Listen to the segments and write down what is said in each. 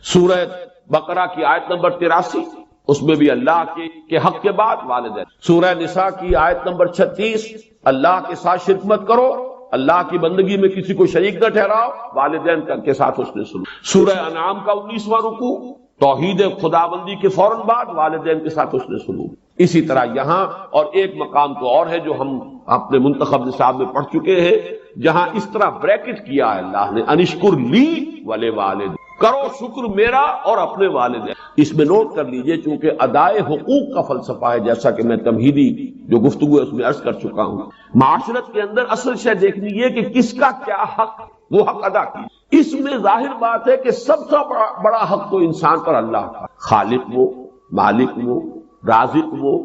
سورہ بقرہ کی آیت نمبر 83 اس میں بھی اللہ کے حق کے بعد والدین. سورہ نساء کی آیت نمبر 36 اللہ کے ساتھ شرک مت کرو، اللہ کی بندگی میں کسی کو شریک نہ ٹھہراؤ، والدین کے ساتھ حسن سلوک. سورہ انعام کا 19واں رکوع توحید خداوندی کے فوراً بعد والدین کے ساتھ حسن سلوک. اسی طرح یہاں اور ایک مقام تو اور ہے جو ہم اپنے منتخب نصاب میں پڑھ چکے ہیں، جہاں اس طرح بریکٹ کیا ہے اللہ نے انشکر لی ولے والد، کرو شکر میرا اور اپنے والدین. اس میں نوٹ کر لیجئے چونکہ ادائے حقوق کا فلسفہ ہے، جیسا کہ میں تمہیدی جو گفتگو ہے اس میں عرض کر چکا ہوں. معاشرت کے اندر اصل شے دیکھنی ہے کہ کس کا کیا حق، وہ حق ادا کی. اس میں ظاہر بات ہے کہ سب سے بڑا حق تو انسان پر اللہ کا، خالق وہ، مالک وہ، رازق وہ،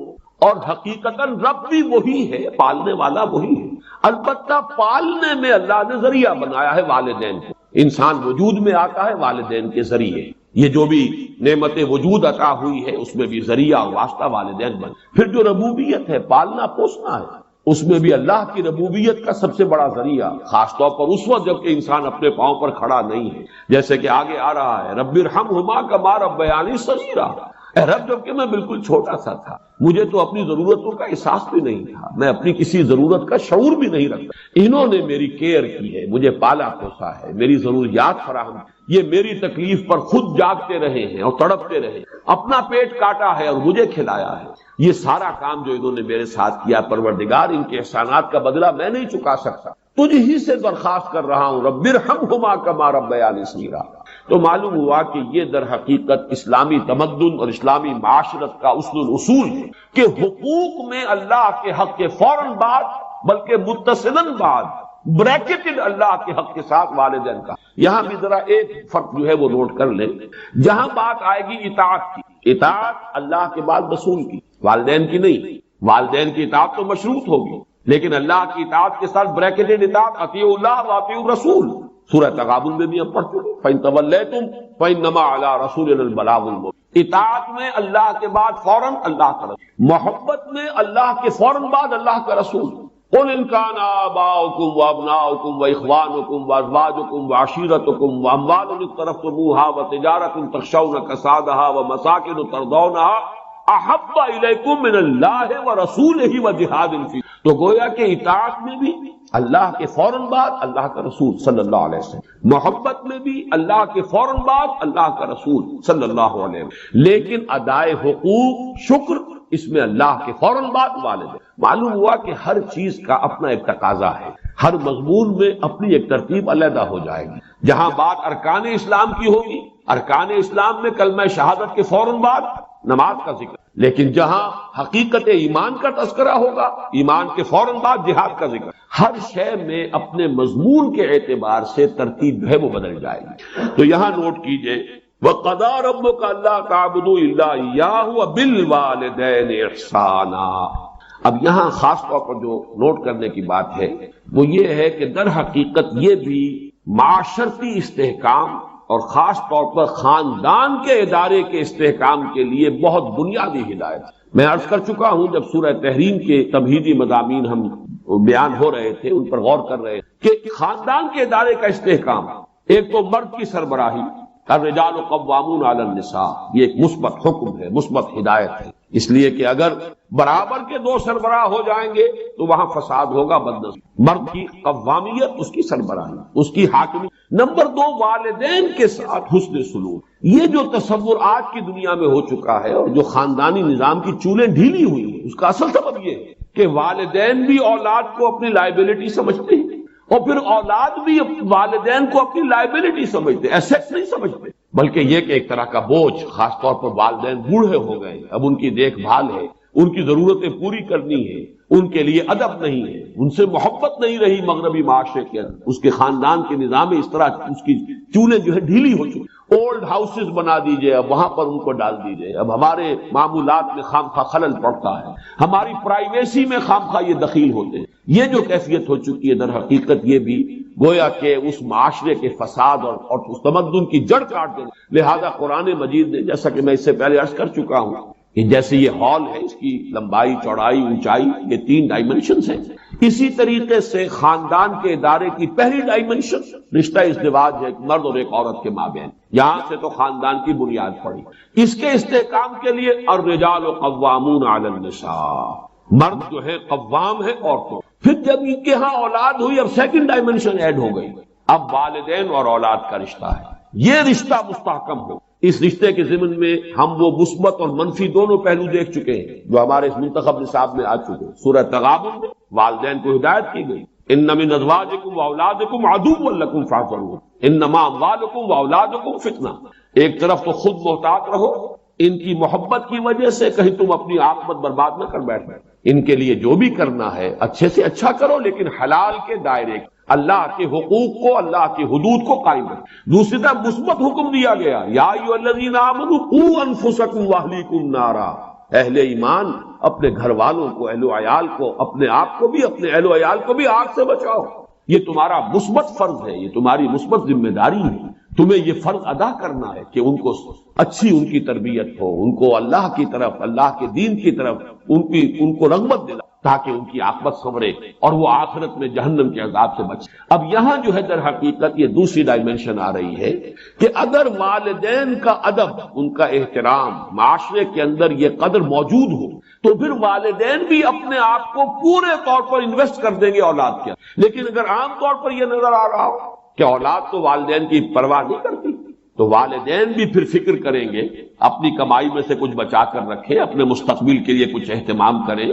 اور حقیقتاً رب بھی وہی ہے، پالنے والا وہی ہے. البتہ پالنے میں اللہ نے ذریعہ بنایا ہے والدین کو. انسان وجود میں آتا ہے والدین کے ذریعے. یہ جو بھی نعمت وجود عطا ہوئی ہے اس میں بھی ذریعہ اور واسطہ والدین بن. پھر جو ربوبیت ہے، پالنا پوسنا ہے، اس میں بھی اللہ کی ربوبیت کا سب سے بڑا ذریعہ، خاص طور پر اس وقت جب کہ انسان اپنے پاؤں پر کھڑا نہیں ہے، جیسے کہ آگے آ رہا ہے رب ارحمہما کما ربیانی صغیرا. اے رب جب کہ میں بالکل چھوٹا سا تھا، مجھے تو اپنی ضرورتوں کا احساس بھی نہیں تھا، میں اپنی کسی ضرورت کا شعور بھی نہیں رکھتا، انہوں نے میری کیئر کی ہے، مجھے پالا پوسا ہے، میری ضروریات فراہم، یہ میری تکلیف پر خود جاگتے رہے ہیں اور تڑپتے رہے، اپنا پیٹ کاٹا ہے اور مجھے کھلایا ہے. یہ سارا کام جو انہوں نے میرے ساتھ کیا، پروردگار ان کے احسانات کا بدلہ میں نہیں چکا سکتا، تجھ ہی سے درخواست کر رہا ہوں رب ارحمہما کما ربیانی صغیرا. تو معلوم ہوا کہ یہ در حقیقت اسلامی تمدن اور اسلامی معاشرت کا اصل الاصول ہے کہ حقوق میں اللہ کے حق کے فوراً بعد بلکہ متصلاً بعد بریکٹڈ اللہ کے حق کے ساتھ والدین کا. یہاں بھی ذرا ایک فرق جو ہے وہ نوٹ کر لیں. جہاں بات آئے گی اطاعت کی، اطاعت اللہ کے بعد رسول کی، والدین کی نہیں. والدین کی اطاعت تو مشروط ہوگی، لیکن اللہ کی اطاعت کے ساتھ بریکٹڈ اطاعت اطیعوا اللہ واطیعوا الرسول. سورہ تغابن میں بھی ہم پڑھ چکے فَإِن تَوَلَّيْتُمْ فَإِنَّمَا عَلَىٰ رَسُولِنَا الْبَلَاغُ الْمُبِينُ. اطاعت میں اللہ کے بعد فوراً اللہ کا رسول، محبت میں اللہ کے فوراً بعد اللہ کا رسول. قُلْ إِن كَانَ آبَاؤُكُمْ وَأَبْنَاؤُكُمْ وَإِخْوَانُكُمْ وَأَزْوَاجُكُمْ وَعَشِيرَتُكُمْ وَأَمْوَالٌ اقْتَرَفْتُمُوهَا وَتِجَارَةٌ تَخْشَوْنَ كَسَادَهَا وَمَسَاكِنُ تَرْضَوْنَهَا احب الیکم من اللہ ورسولہ وجہاد فی. تو گویا کہ اطاعت میں بھی اللہ کے فوراً بعد اللہ کا رسول صلی اللہ علیہ وسلم، محبت میں بھی اللہ کے فوراً بعد اللہ کا رسول صلی اللہ علیہ وسلم، لیکن ادائے حقوق شکر اس میں اللہ کے فوراً بعد والد. معلوم ہوا کہ ہر چیز کا اپنا ایک تقاضا ہے، ہر مضمون میں اپنی ایک ترتیب علیحدہ ہو جائے گی. جہاں بات ارکان اسلام کی ہوگی، ارکان اسلام میں کلمہ شہادت کے فوراً بعد نماز کا ذکر، لیکن جہاں حقیقت ایمان کا تذکرہ ہوگا، ایمان کے فوراً بعد جہاد کا ذکر. ہر شے میں اپنے مضمون کے اعتبار سے ترتیب ہے وہ بدل جائے گی. تو یہاں نوٹ کیجئے وَقَضَىٰ رَبُّكَ أَلَّا تَعْبُدُوا إِلَّا إِيَّاهُ وَبِالْوَالِدَيْنِ إِحْسَانًا. اب یہاں خاص طور پر جو نوٹ کرنے کی بات ہے وہ یہ ہے کہ در حقیقت یہ بھی معاشرتی استحکام اور خاص طور پر خاندان کے ادارے کے استحکام کے لیے بہت بنیادی ہدایت. میں عرض کر چکا ہوں جب سورہ تحریم کے تمہیدی مضامین ہم بیان ہو رہے تھے، ان پر غور کر رہے تھے کہ خاندان کے ادارے کا استحکام، ایک تو مرد کی سربراہی، الرجال قوامون علی النساء، یہ ایک مثبت حکم ہے، مثبت ہدایت ہے، اس لیے کہ اگر برابر کے دو سربراہ ہو جائیں گے تو وہاں فساد ہوگا، بدنظمی. مرد کی قوامیت، اس کی سربراہی، اس کی حاکمی. نمبر دو، والدین کے ساتھ حسن سلوک. یہ جو تصور آج کی دنیا میں ہو چکا ہے اور جو خاندانی نظام کی چولیں ڈھیلی ہوئی ہیں، اس کا اصل سبب یہ ہے کہ والدین بھی اولاد کو اپنی لائبلٹی سمجھتے ہیں اور پھر اولاد بھی والدین کو اپنی لائبلٹی سمجھتے، ایسیٹ نہیں سمجھتے، بلکہ یہ کہ ایک طرح کا بوجھ. خاص طور پر والدین بوڑھے ہو گئے، اب ان کی دیکھ بھال ہے، ان کی ضرورتیں پوری کرنی ہے، ان کے لیے ادب نہیں ہے، ان سے محبت نہیں رہی مغربی معاشرے کے اندر. اس کے خاندان کے نظام اس طرح اس کی چولیں جو ہے ڈھیلی ہو چکی. اولڈ ہاؤسز بنا دیجئے، اب وہاں پر ان کو ڈال دیجئے. اب ہمارے معمولات میں خام خواہ خلل پڑتا ہے، ہماری پرائیویسی میں خام خواہ یہ دخیل ہوتے ہیں. یہ جو کیفیت ہو چکی ہے در حقیقت یہ بھی گویا کہ اس معاشرے کے فساد اور اس تمدن کی جڑ کاٹ دے. لہذا قرآن مجید نے، جیسا کہ میں اس سے پہلے عرض کر چکا ہوں کہ جیسے یہ ہال ہے، اس کی لمبائی، چوڑائی، اونچائی، یہ 3 ڈائمنشنز ہیں. اسی طریقے سے خاندان کے ادارے کی پہلی ڈائمنشن رشتہ ازدواج ہے، ایک مرد اور ایک عورت کے مابین، یہاں سے تو خاندان کی بنیاد پڑی۔ اس کے استحکام کے لیے الرجال قوامون علی النساء، مرد جو ہے قوام ہے عورتوں۔ پھر جب ان کے ہاں اولاد ہوئی، اب سیکنڈ ڈائمنشن ایڈ ہو گئی، اب والدین اور اولاد کا رشتہ ہے، یہ رشتہ مستحکم ہو۔ اس رشتے کے ضمن میں ہم وہ مثبت اور منفی دونوں پہلو دیکھ چکے ہیں جو ہمارے اس منتخب نصاب میں آ چکے ہیں۔ سورہ تغابن میں والدین کو ہدایت کی گئی، ان من ازواجکم واولادکم عدو لکم فاحذروہ انما اموالکم واولادکم فتنہ۔ ایک طرف تو خود محتاط رہو، ان کی محبت کی وجہ سے کہیں تم اپنی عاقبت برباد نہ کر بیٹھو، ان کے لیے جو بھی کرنا ہے اچھے سے اچھا کرو، لیکن حلال کے دائرے، اللہ کے حقوق کو، اللہ کی حدود کو قائم رکھو۔ دوسری طرف مثبت حکم دیا گیا، یا ایھا الذین آمنوا قوا انفسکم واہلیکم نارا، اہل ایمان اپنے گھر والوں کو، اہل و عیال کو، اپنے آپ کو بھی، اپنے اہل و عیال کو بھی آگ سے بچاؤ۔ یہ تمہارا مثبت فرض ہے، یہ تمہاری مثبت ذمہ داری ہے، تمہیں یہ فرض ادا کرنا ہے کہ ان کو اچھی ان کی تربیت ہو، ان کو اللہ کی طرف، اللہ کے دین کی طرف ان کو رغبت دلا تاکہ ان کی عاقبت سنورے اور وہ آخرت میں جہنم کے عذاب سے بچے۔ اب یہاں جو ہے در حقیقت یہ دوسری ڈائمنشن آ رہی ہے کہ اگر والدین کا ادب، ان کا احترام معاشرے کے اندر یہ قدر موجود ہو تو پھر والدین بھی اپنے آپ کو پورے طور پر انویسٹ کر دیں گے اولاد کے۔ لیکن اگر عام طور پر یہ نظر آ رہا ہو کہ اولاد تو والدین کی پرواہ نہیں کرتی، تو والدین بھی پھر فکر کریں گے، اپنی کمائی میں سے کچھ بچا کر رکھیں، اپنے مستقبل کے لیے کچھ اہتمام کریں،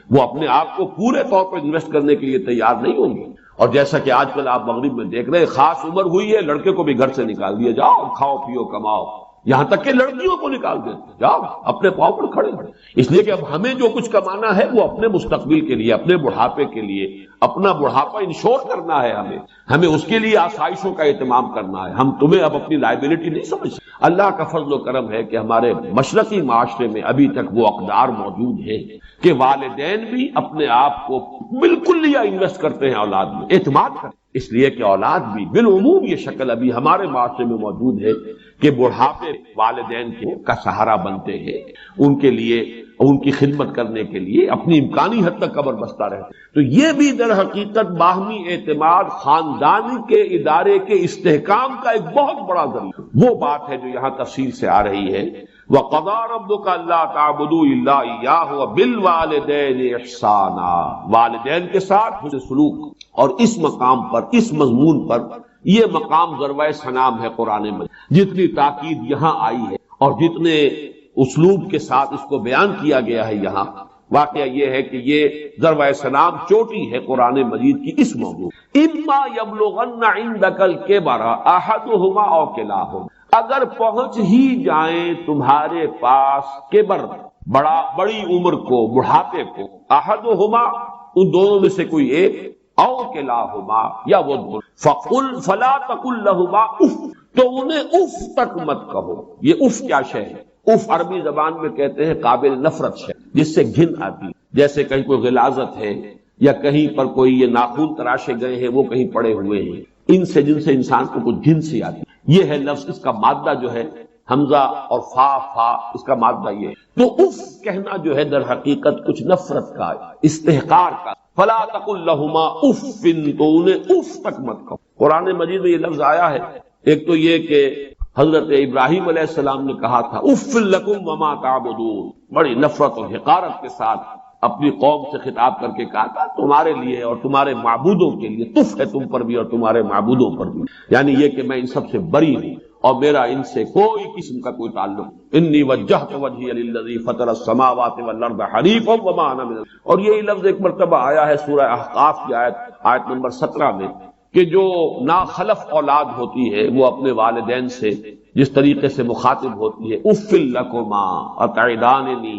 وہ اپنے آپ کو پورے طور پر انویسٹ کرنے کے لیے تیار نہیں ہوں گے۔ اور جیسا کہ آج کل آپ مغرب میں دیکھ رہے ہیں، خاص عمر ہوئی ہے لڑکے کو بھی گھر سے نکال دیا، جاؤ کھاؤ پیو کماؤ، یہاں تک کہ لڑکیوں کو نکال دیتے، جاؤ اپنے پاؤں پر کھڑے ہو۔ اس لیے کہ اب ہمیں جو کچھ کمانا ہے وہ اپنے مستقبل کے لیے، اپنے بڑھاپے کے لیے، اپنا بڑھاپا انشور کرنا ہے، ہمیں اس کے لیے آسائشوں کا اہتمام کرنا ہے۔ ہم تمہیں اب اپنی لائبلٹی نہیں سمجھ۔ اللہ کا فضل و کرم ہے کہ ہمارے مشرقی معاشرے میں ابھی تک وہ اقدار موجود ہے کہ والدین بھی اپنے آپ کو بالکل لیا انویسٹ کرتے ہیں اولاد میں، اعتماد کرتے ہیں۔ اس لیے کہ اولاد بھی بالعموم یہ شکل ابھی ہمارے معاشرے میں موجود ہے کہ بڑھاپے والدین کا سہارا بنتے ہیں، ان کے لیے، ان کی خدمت کرنے کے لیے اپنی امکانی حد تک قبر بستہ رہتے۔ تو یہ بھی در حقیقت باہمی اعتماد، خاندانی کے ادارے کے استحکام کا ایک بہت بڑا ذریعہ، وہ بات ہے جو یہاں تفصیل سے آ رہی ہے۔ وَقَضَىٰ رَبُّكَ أَلَّا تَعْبُدُوا إِلَّا إِيَّاهُ وَبِالْوَالِدَيْنِ إِحْسَانًا، والدین کے ساتھ حسن سلوک۔ اور اس مقام پر، اس مضمون پر، یہ مقام ضربۂ سلام ہے قرآن میں، جتنی تاکید یہاں آئی ہے اور جتنے اسلوب کے ساتھ اس کو بیان کیا گیا ہے یہاں، واقعہ یہ ہے کہ یہ ضربۂ سلام چوٹی ہے قرآن مجید کی اس موضوع۔ اما یبلغن عندک الکبر احدہما او کلاہما، اگر پہنچ ہی جائیں تمہارے پاس کبر، بڑی عمر کو، بڑھاپے کو، احدہما ان دونوں میں سے کوئی ایک، او کلاہما یا وہ دونوں، فلا تقل لہما اف، تو انہیں اف تک مت کہو۔ یہ اف کیا شے ہے؟ اف عربی زبان میں کہتے ہیں قابل نفرت شے، جس سے گھن آتی، جیسے کہیں کوئی غلاظت ہے یا کہیں پر کوئی یہ ناخن تراشے گئے ہیں وہ کہیں پڑے ہوئے ہیں، ان سے جن سے انسان کو کچھ گھن سی آتی، یہ ہے لفظ۔ اس کا مادہ جو ہے حمزہ اور فا، اس کا مادہ یہ ہے۔ تو اف کہنا جو ہے در حقیقت کچھ نفرت کا، استحقار کا۔ فلا تقل لہما اف، تو انہیں اف تک مت کہو۔ قرآن مجید میں یہ لفظ آیا ہے، ایک تو یہ کہ حضرت ابراہیم علیہ السلام نے کہا تھا اف لکم وما تعبدون، بڑی نفرت اور حقارت کے ساتھ اپنی قوم سے خطاب کر کے کہا تھا تمہارے لیے اور تمہارے معبودوں کے لیے تف ہے، تم پر بھی اور تمہارے معبودوں پر بھی، یعنی یہ کہ میں ان سب سے بری ہوں اور میرا ان سے کوئی قسم کا کوئی تعلق۔ انی وجہت وجہی للذی فطر السماوات والارض حنیفا وما انا من، اور یہی لفظ ایک مرتبہ آیا ہے سورہ احقاف کی آیت نمبر 17 میں کہ جو ناخلف اولاد ہوتی ہے وہ اپنے والدین سے جس طریقے سے مخاطب ہوتی ہے، اف لکما اتعداننی،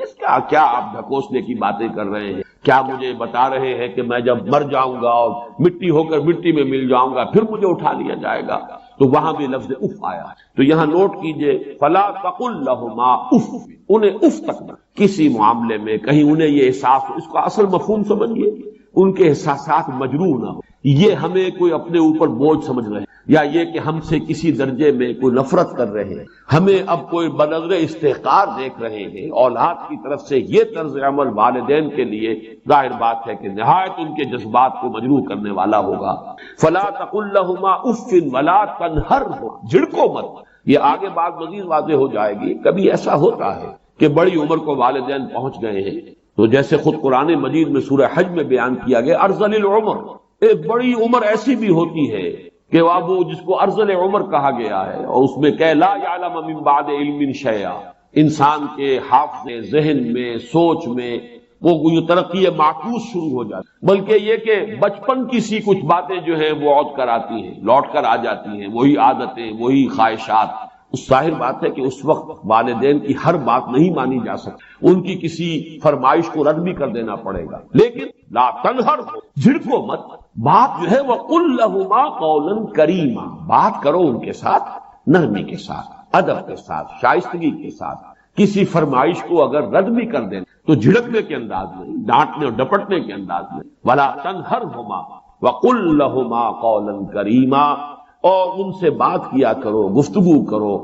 کیا آپ ڈھکوسنے کی باتیں کر رہے ہیں؟ کیا مجھے بتا رہے ہیں کہ میں جب مر جاؤں گا اور مٹی ہو کر مٹی میں مل جاؤں گا پھر مجھے اٹھا لیا جائے گا؟ تو وہاں بھی لفظ اف آیا ہے۔ تو یہاں نوٹ کیجئے، فلا تقل لہما اف، انہیں اف تک نہ، کسی معاملے میں کہیں انہیں یہ احساس ہو، اس کا اصل مفہوم سمجھیے، ان کے احساسات مجروح نہ ہو، یہ ہمیں کوئی اپنے اوپر بوجھ سمجھ رہے ہیں۔ یا یہ کہ ہم سے کسی درجے میں کوئی نفرت کر رہے ہیں، ہمیں اب کوئی بنظر استحقار دیکھ رہے ہیں، اولاد کی طرف سے یہ طرز عمل والدین کے لیے ظاہر بات ہے کہ نہایت ان کے جذبات کو مجروح کرنے والا ہوگا۔ فلا تقل لهما اف ولا تنهرهما، جھڑکو مت۔ یہ آگے بات مزید واضح ہو جائے گی۔ کبھی ایسا ہوتا ہے کہ بڑی عمر کو والدین پہنچ گئے ہیں، تو جیسے خود قرآن مجید میں سورہ حج میں بیان کیا گیا ارذل العمر، ایک بڑی عمر ایسی بھی ہوتی ہے کہ وہ جس کو ارذل عمر کہا گیا ہے، اور اس میں کہ لا یعلم من بعد علم شیئا، انسان کے حافظے، ذہن میں، سوچ میں وہ ترقی معکوس شروع ہو جاتی، بلکہ یہ کہ بچپن کی سی کچھ باتیں جو ہیں وہ عود کر آتی ہیں، لوٹ کر آ جاتی ہیں، وہی عادتیں، وہی خواہشات۔ ظاہر بات ہے کہ اس وقت والدین کی ہر بات نہیں مانی جا سکتی، ان کی کسی فرمائش کو رد بھی کر دینا پڑے گا، لیکن لا تنہر، جھڑکو مت۔ بات جو ہے وہ قل لہما قولا کریما، بات کرو ان کے ساتھ نرمی کے ساتھ، ادب کے ساتھ، شائستگی کے ساتھ۔ کسی فرمائش کو اگر رد بھی کر دیں تو جھڑکنے کے انداز میں، ڈانٹنے اور ڈپٹنے کے انداز میں، ولا تنہرہما وقل لہما قولا کریما، اور ان سے بات کیا کرو، گفتگو کرو،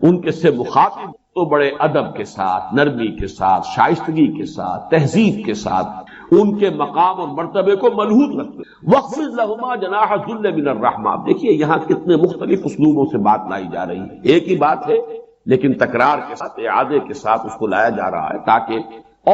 ان کے سے مخاطب تو بڑے ادب کے ساتھ، نرمی کے ساتھ، شائستگی کے ساتھ، تہذیب کے ساتھ، ان کے مقام اور مرتبے کو ملحوظ رکھتے۔ وَخْفِضْ لَهُمَا جَنَاحَ الذُّلِّ مِنَ الرَّحْمَةِ، دیکھیے یہاں کتنے مختلف اسلوبوں سے بات لائی جا رہی ہے، ایک ہی بات ہے لیکن تکرار کے ساتھ، اعادے کے ساتھ اس کو لایا جا رہا ہے تاکہ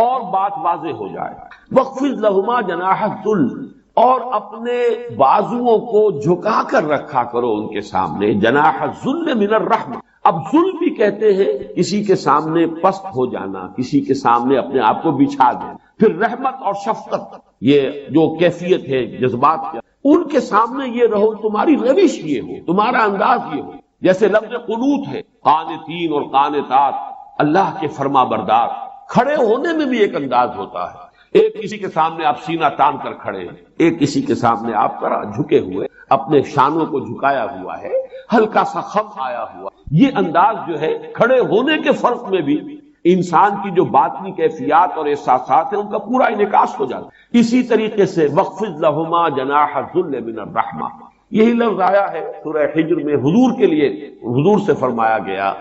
اور بات واضح ہو جائے۔ وَخْفِضْ لَهُمَا جَنَاحَ الذُّلِّ، اور اپنے بازوؤں کو جھکا کر رکھا کرو ان کے سامنے، جناح الذل من الرحمہ۔ اب ذل بھی کہتے ہیں کسی کے سامنے پست ہو جانا، کسی کے سامنے اپنے آپ کو بچھا دینا۔ پھر رحمت اور شفقت، یہ جو کیفیت ہے جذبات کی، ان کے سامنے یہ رہو، تمہاری روش یہ ہو، تمہارا انداز یہ ہو۔ جیسے لفظ قنوت ہے، قانتین اور قانتات، اللہ کے فرما بردار۔ کھڑے ہونے میں بھی ایک انداز ہوتا ہے، ایک کسی کے سامنے آپ سینہ تان کر کھڑے ہیں، ایک کسی کے سامنے آپ ذرا جھکے ہوئے، اپنے شانوں کو جھکایا ہوا ہے، ہلکا سا خم آیا ہوا۔ یہ انداز جو ہے کھڑے ہونے کے فرق میں بھی انسان کی جو باطنی کیفیات اور احساسات ہیں ان کا پورا انعکاس ہو جاتا ہے۔ اسی طریقے سے وَخْفِضْ لَهُمَا جَنَاحَ الذُّلِّ مِنَ الرَّحْمَةِ، یہی لفظ آیا ہے سورہ حجر میں حضور کے لیے، حضور سے فرمایا گیا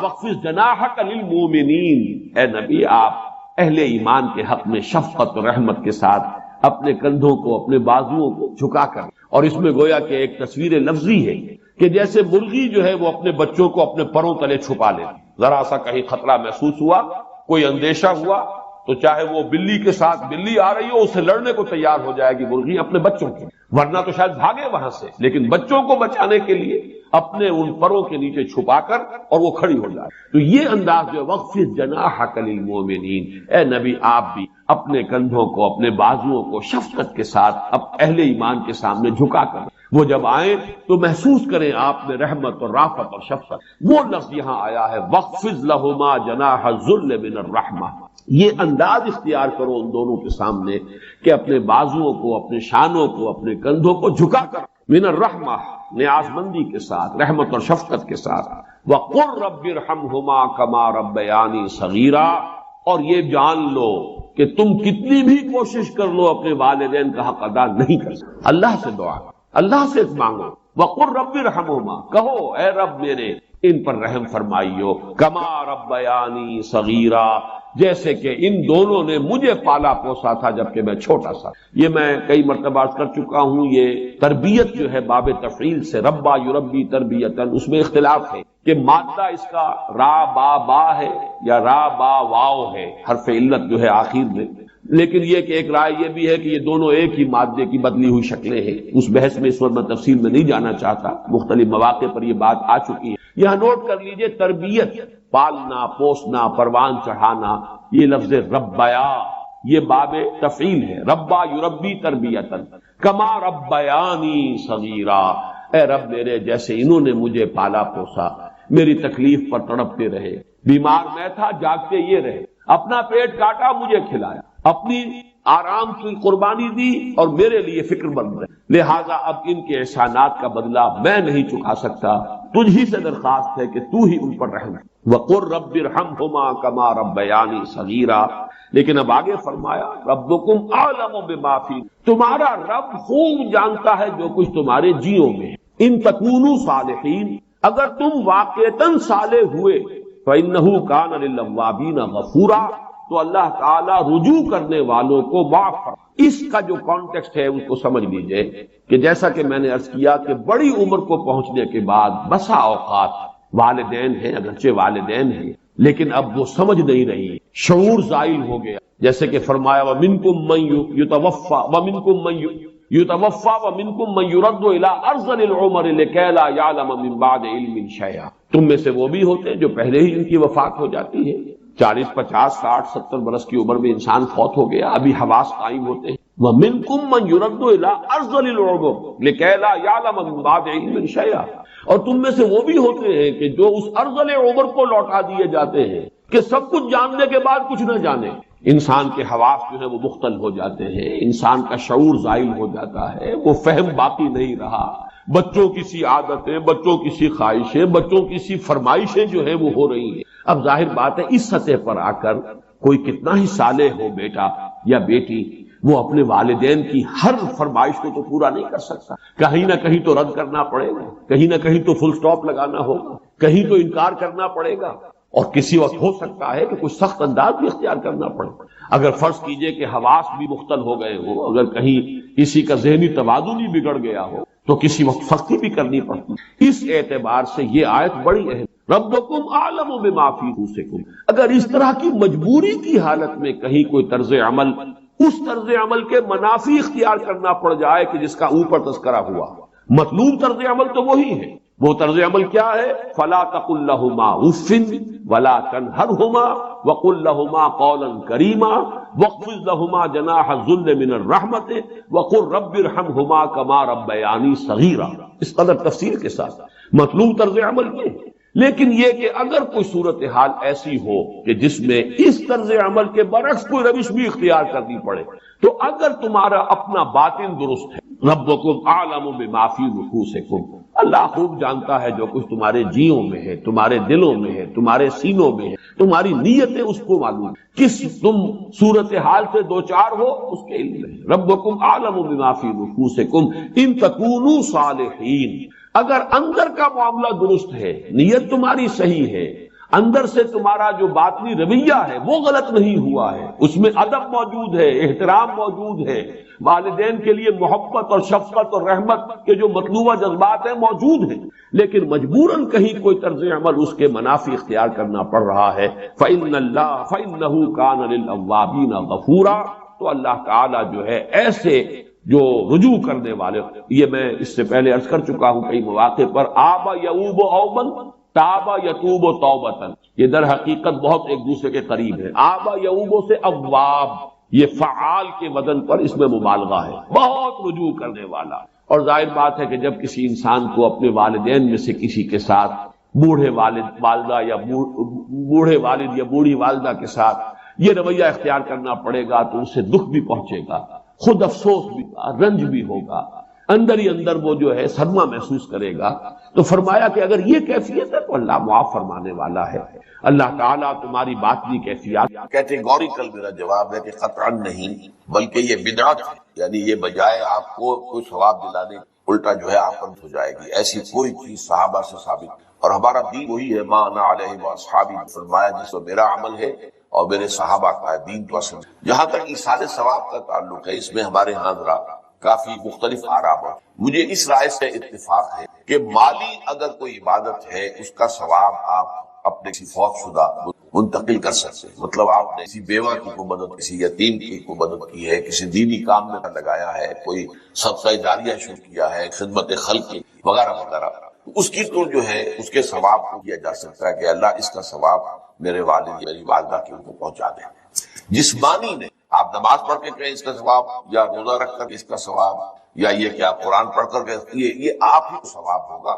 وَخْفِضْ جَنَاحَكَ لِلْمُؤْمِنِينَ، اے نبی آپ اہل ایمان کے حق میں شفقت اور رحمت کے ساتھ اپنے کندھوں کو، اپنے بازوؤں کو جھکا کر، اور اس میں گویا کہ ایک تصویر لفظی ہے کہ جیسے مرغی جو ہے وہ اپنے بچوں کو اپنے پروں تلے چھپا لیتی، ذرا سا کہیں خطرہ محسوس ہوا، کوئی اندیشہ ہوا تو چاہے وہ بلی کے ساتھ بلی آ رہی ہو، اس سے لڑنے کو تیار ہو جائے گی مرغی اپنے بچوں کی، ورنہ تو شاید بھاگے وہاں سے، لیکن بچوں کو بچانے کے لیے اپنے ان پروں کے نیچے چھپا کر اور وہ کھڑی ہو جائے۔ تو یہ انداز جو وَخْفِضْ جَنَاحَكَ لِلْمُؤْمِنِينَ، اے نبی آپ بھی اپنے کندھوں کو، اپنے بازوؤں کو شفقت کے ساتھ اب اہل ایمان کے سامنے جھکا کر، وہ جب آئیں تو محسوس کریں آپ میں رحمت اور رافت اور شفقت۔ وہ لفظ یہاں آیا ہے وَخْفِضْ لَهُمَا جَنَاحَ الذُّلِّ مِنَ الرَّحْمَةِ، یہ انداز اختیار کرو ان دونوں کے سامنے کہ اپنے بازوؤں کو، اپنے شانوں کو، اپنے کندھوں کو جھکا کر، من الرحمہ، نیاز مندی کے ساتھ، رحمت اور شفقت کے ساتھ۔ وَقُلْ رَبِّ ارْحَمْهُمَا كَمَا رَبَّيَانِي صَغِيرًا، اور یہ جان لو کہ تم کتنی بھی کوشش کر لو اپنے والدین کا حق ادا نہیں کر سکتے۔ اللہ سے دعا، اللہ سے مانگو۔ وَقُلْ رَبِّ ارْحَمْهُمَا، کہو اے رب میرے ان پر رحم فرمائیو، کما ربیانی صغیرا، جیسے کہ ان دونوں نے مجھے پالا پوسا تھا جبکہ میں چھوٹا سا۔ یہ میں کئی مرتبہ کر چکا ہوں، یہ تربیت جو ہے باب تفعیل سے، ربا یربی تربیتاً، اس میں اختلاف ہے کہ مادہ اس کا را با با ہے یا را با واو ہے، حرف علت جو ہے آخر میں، لیکن یہ کہ ایک رائے یہ بھی ہے کہ یہ دونوں ایک ہی مادے کی بدلی ہوئی شکلیں ہیں۔ اس بحث میں اس وقت میں تفصیل میں نہیں جانا چاہتا، مختلف مواقع پر یہ بات آ چکی ہے۔ یہاں نوٹ کر لیجئے، تربیت، پالنا، پوسنا، پروان چڑھانا، یہ لفظ ربیا یہ باب تفعیل ہے، ربا یربی تربیتاً کما ربیانی صغیرا، اے رب میرے جیسے انہوں نے مجھے پالا پوسا، میری تکلیف پر تڑپتے رہے، بیمار میں تھا جاگتے یہ رہے، اپنا پیٹ کاٹا مجھے کھلایا، اپنی آرام کی قربانی دی اور میرے لیے فکر مند رہے، لہذا اب ان کے احسانات کا بدلہ میں نہیں چکا سکتا، تجھ ہی سے درخواست ہے کہ تو ہی ان پر رحم۔ وَقُلْ رَبِّ ارْحَمْهُمَا كَمَا رَبَّيَانِي صَغِيرًا، لیکن اب آگے فرمایا رَبُّكُمْ أَعْلَمُ بِمَا فِي، تمہارا رب خوب جانتا ہے جو کچھ تمہارے جیوں میں، ان تکونوا صالحین، اگر تم واقعتاً صالح ہوئے، فإنہ کان للأوابین غفورا، تو اللہ تعالیٰ رجوع کرنے والوں کو معاف کر۔ اس کا جو کانٹیکسٹ ہے اس کو سمجھ لیجئے کہ جیسا کہ میں نے عرض کیا کہ بڑی عمر کو پہنچنے کے بعد بسا اوقات والدین ہیں، اگرچہ والدین ہیں، لیکن اب وہ سمجھ نہیں رہی، شعور زائل ہو گیا، جیسے کہ فرمایا وَمِنْكُمْ مَنْ يُتَوَفَّى وَمِنْكُمْ مَنْ يُرَدُّ إِلَىٰ أَرْذَلِ الْعُمَرِ لِكَيْ لَا يَعْلَمَ مِنْ بَعْدِ عِلْمٍ شَيْئًا، تم میں سے وہ بھی ہوتے ہیں جو پہلے ہی ان کی وفات ہو جاتی ہے، 40 50 60 70 برس کی عمر میں انسان فوت ہو گیا، ابھی حواس قائم ہوتے ہیں۔ وَمِنْكُمْ مَنْ يُرَدُّ إِلَىٰ أَرْذَلِ الْعُمُرِ لِكَيْ لَا يَعْلَمَ مِنْ بَعْدِ عِلْمٍ شَيْئًا، اور تم میں سے وہ بھی ہوتے ہیں کہ جو اس ارذل عمر کو لوٹا دیے جاتے ہیں کہ سب کچھ جاننے کے بعد کچھ نہ جانے۔ انسان کے حواس جو ہے وہ مختل ہو جاتے ہیں، انسان کا شعور زائل ہو جاتا ہے، وہ فہم باقی نہیں رہا، بچوں کی سی عادتیں، بچوں کی سی خواہشیں، بچوں کی سی فرمائشیں جو ہے وہ ہو رہی ہیں۔ اب ظاہر بات ہے اس سطح پر آ کر کوئی کتنا ہی صالح ہو بیٹا یا بیٹی، وہ اپنے والدین کی ہر فرمائش کو تو پورا نہیں کر سکتا، کہیں نہ کہیں تو رد کرنا پڑے گا، کہیں نہ کہیں تو فل سٹاپ لگانا ہوگا، کہیں تو انکار کرنا پڑے گا، اور کسی وقت ہو سکتا ہے کہ کچھ سخت انداز بھی اختیار کرنا پڑے۔ اگر فرض کیجئے کہ حواس بھی مختل ہو گئے ہو، اگر کہیں کسی کا ذہنی توازن ہی بگڑ گیا ہو تو کسی وقت سختی بھی کرنی پڑتی۔ اس اعتبار سے یہ آیت بڑی اہم، ربکم اعلم بما فی انفسکم، اگر اس طرح کی مجبوری کی حالت میں کہیں کوئی طرز عمل اس طرز عمل کے منافی اختیار کرنا پڑ جائے کہ جس کا اوپر تذکرہ ہوا، مطلوب طرز عمل تو وہی ہے، وہ طرز عمل کیا ہے؟ فلا تقل لهما اف ولا تنهرهما وقل لهما قولا کریما واخفض لهما جناح الذل من الرحمۃ وقل رب ارحمهما كما ربياني صغيرا۔ اس قدر تفصیل کے ساتھ مطلوب طرز عمل یہ ہے، لیکن یہ کہ اگر کوئی صورتحال ایسی ہو کہ جس میں اس طرز عمل کے برعکس کوئی روش بھی اختیار کرنی پڑے، تو اگر تمہارا اپنا باطن درست ہے، ربکم اعلم بما فی نفوسکم، اللہ خوب جانتا ہے جو کچھ تمہارے جیوں میں ہے، تمہارے دلوں میں ہے، تمہارے سینوں میں ہے، تمہاری نیتیں اس کو معلوم، کس تم صورتحال سے دوچار ہو اس کے علم میں۔ ربکم اعلم بما فی نفوسکم ان تکونوا صالحین، اگر اندر کا معاملہ درست ہے، نیت تمہاری صحیح ہے، اندر سے تمہارا جو باطنی رویہ ہے وہ غلط نہیں ہوا ہے، اس میں ادب موجود ہے، احترام موجود ہے، والدین کے لیے محبت اور شفقت اور رحمت کے جو مطلوبہ جذبات ہیں موجود ہیں، لیکن مجبوراً کہیں کوئی طرز عمل اس کے منافی اختیار کرنا پڑ رہا ہے، فَإِنَّهُ كَانَ لِلْأَوَّابِينَ غَفُورًا، تو اللہ تعالیٰ جو ہے ایسے جو رجوع کرنے والے، یہ میں اس سے پہلے عرض کر چکا ہوں کئی مواقع پر، آبا یعوب اوبن تابا یتوب توبتن، یہ در حقیقت بہت ایک دوسرے کے قریب ہے۔ آبا یعوب سے اواب، یہ فعال کے وزن پر اس میں مبالغہ ہے، بہت رجوع کرنے والا۔ اور ظاہر بات ہے کہ جب کسی انسان کو اپنے والدین میں سے کسی کے ساتھ، بوڑھے والد یا بوڑھی والدہ کے ساتھ یہ رویہ اختیار کرنا پڑے گا تو اسے دکھ بھی پہنچے گا، خود افسوس بھی، رنج بھی ہوگا، اندر ہی اندر وہ جو ہے صدمہ محسوس کرے گا۔ تو فرمایا کہ اگر یہ کیفیت ہے تو اللہ معاف فرمانے والا ہے، اللہ تعالیٰ تمہاری باطنی کیفیات۔ کیٹیگوریکل میرا جواب ہے کہ قطعا نہیں، بلکہ یہ بدعت ہے، یعنی یہ بجائے آپ کو کوئی ثواب دلانے الٹا جو ہے آپ پر ہو جائے گی، ایسی کوئی چیز صحابہ سے ثابت۔ اور ہمارا دین وہی ہے، ما انا علیہ واصحابی، فرمایا جس میں میرا عمل ہے اور میرے صحابہ کا ہے، دین تو اصل۔ جہاں تک ایصال ثواب کا تعلق ہے، اس میں ہمارے ہاں ذرا کافی مختلف آراء ہیں۔ مجھے اس رائے سے اتفاق ہے کہ مالی اگر کوئی عبادت ہے اس کا ثواب آپ اپنے کسی فوت شدہ منتقل کر سکتے ہیں، مطلب آپ نے کسی بیوہ کی کو مدد، کسی یتیم کی کو مدد کی ہے، کسی دینی کام میں لگایا ہے، کوئی صدقہ جاریہ شروع کیا ہے، خدمت خلق کی وغیرہ وغیرہ، اس کی تو جو ہے اس کے ثواب کو کیا جا سکتا ہے کہ اللہ اس کا ثواب میرے والد میری والدہ کے ان کو پہنچا دیں۔ جسمانی نے آپ نماز پڑھ کے کہیں اس کا ثواب، یا روزہ رکھ کر اس کا ثواب، یا یہ کہ آپ قرآن پڑھ کر یہ آپ ہی کو ثواب ہوگا،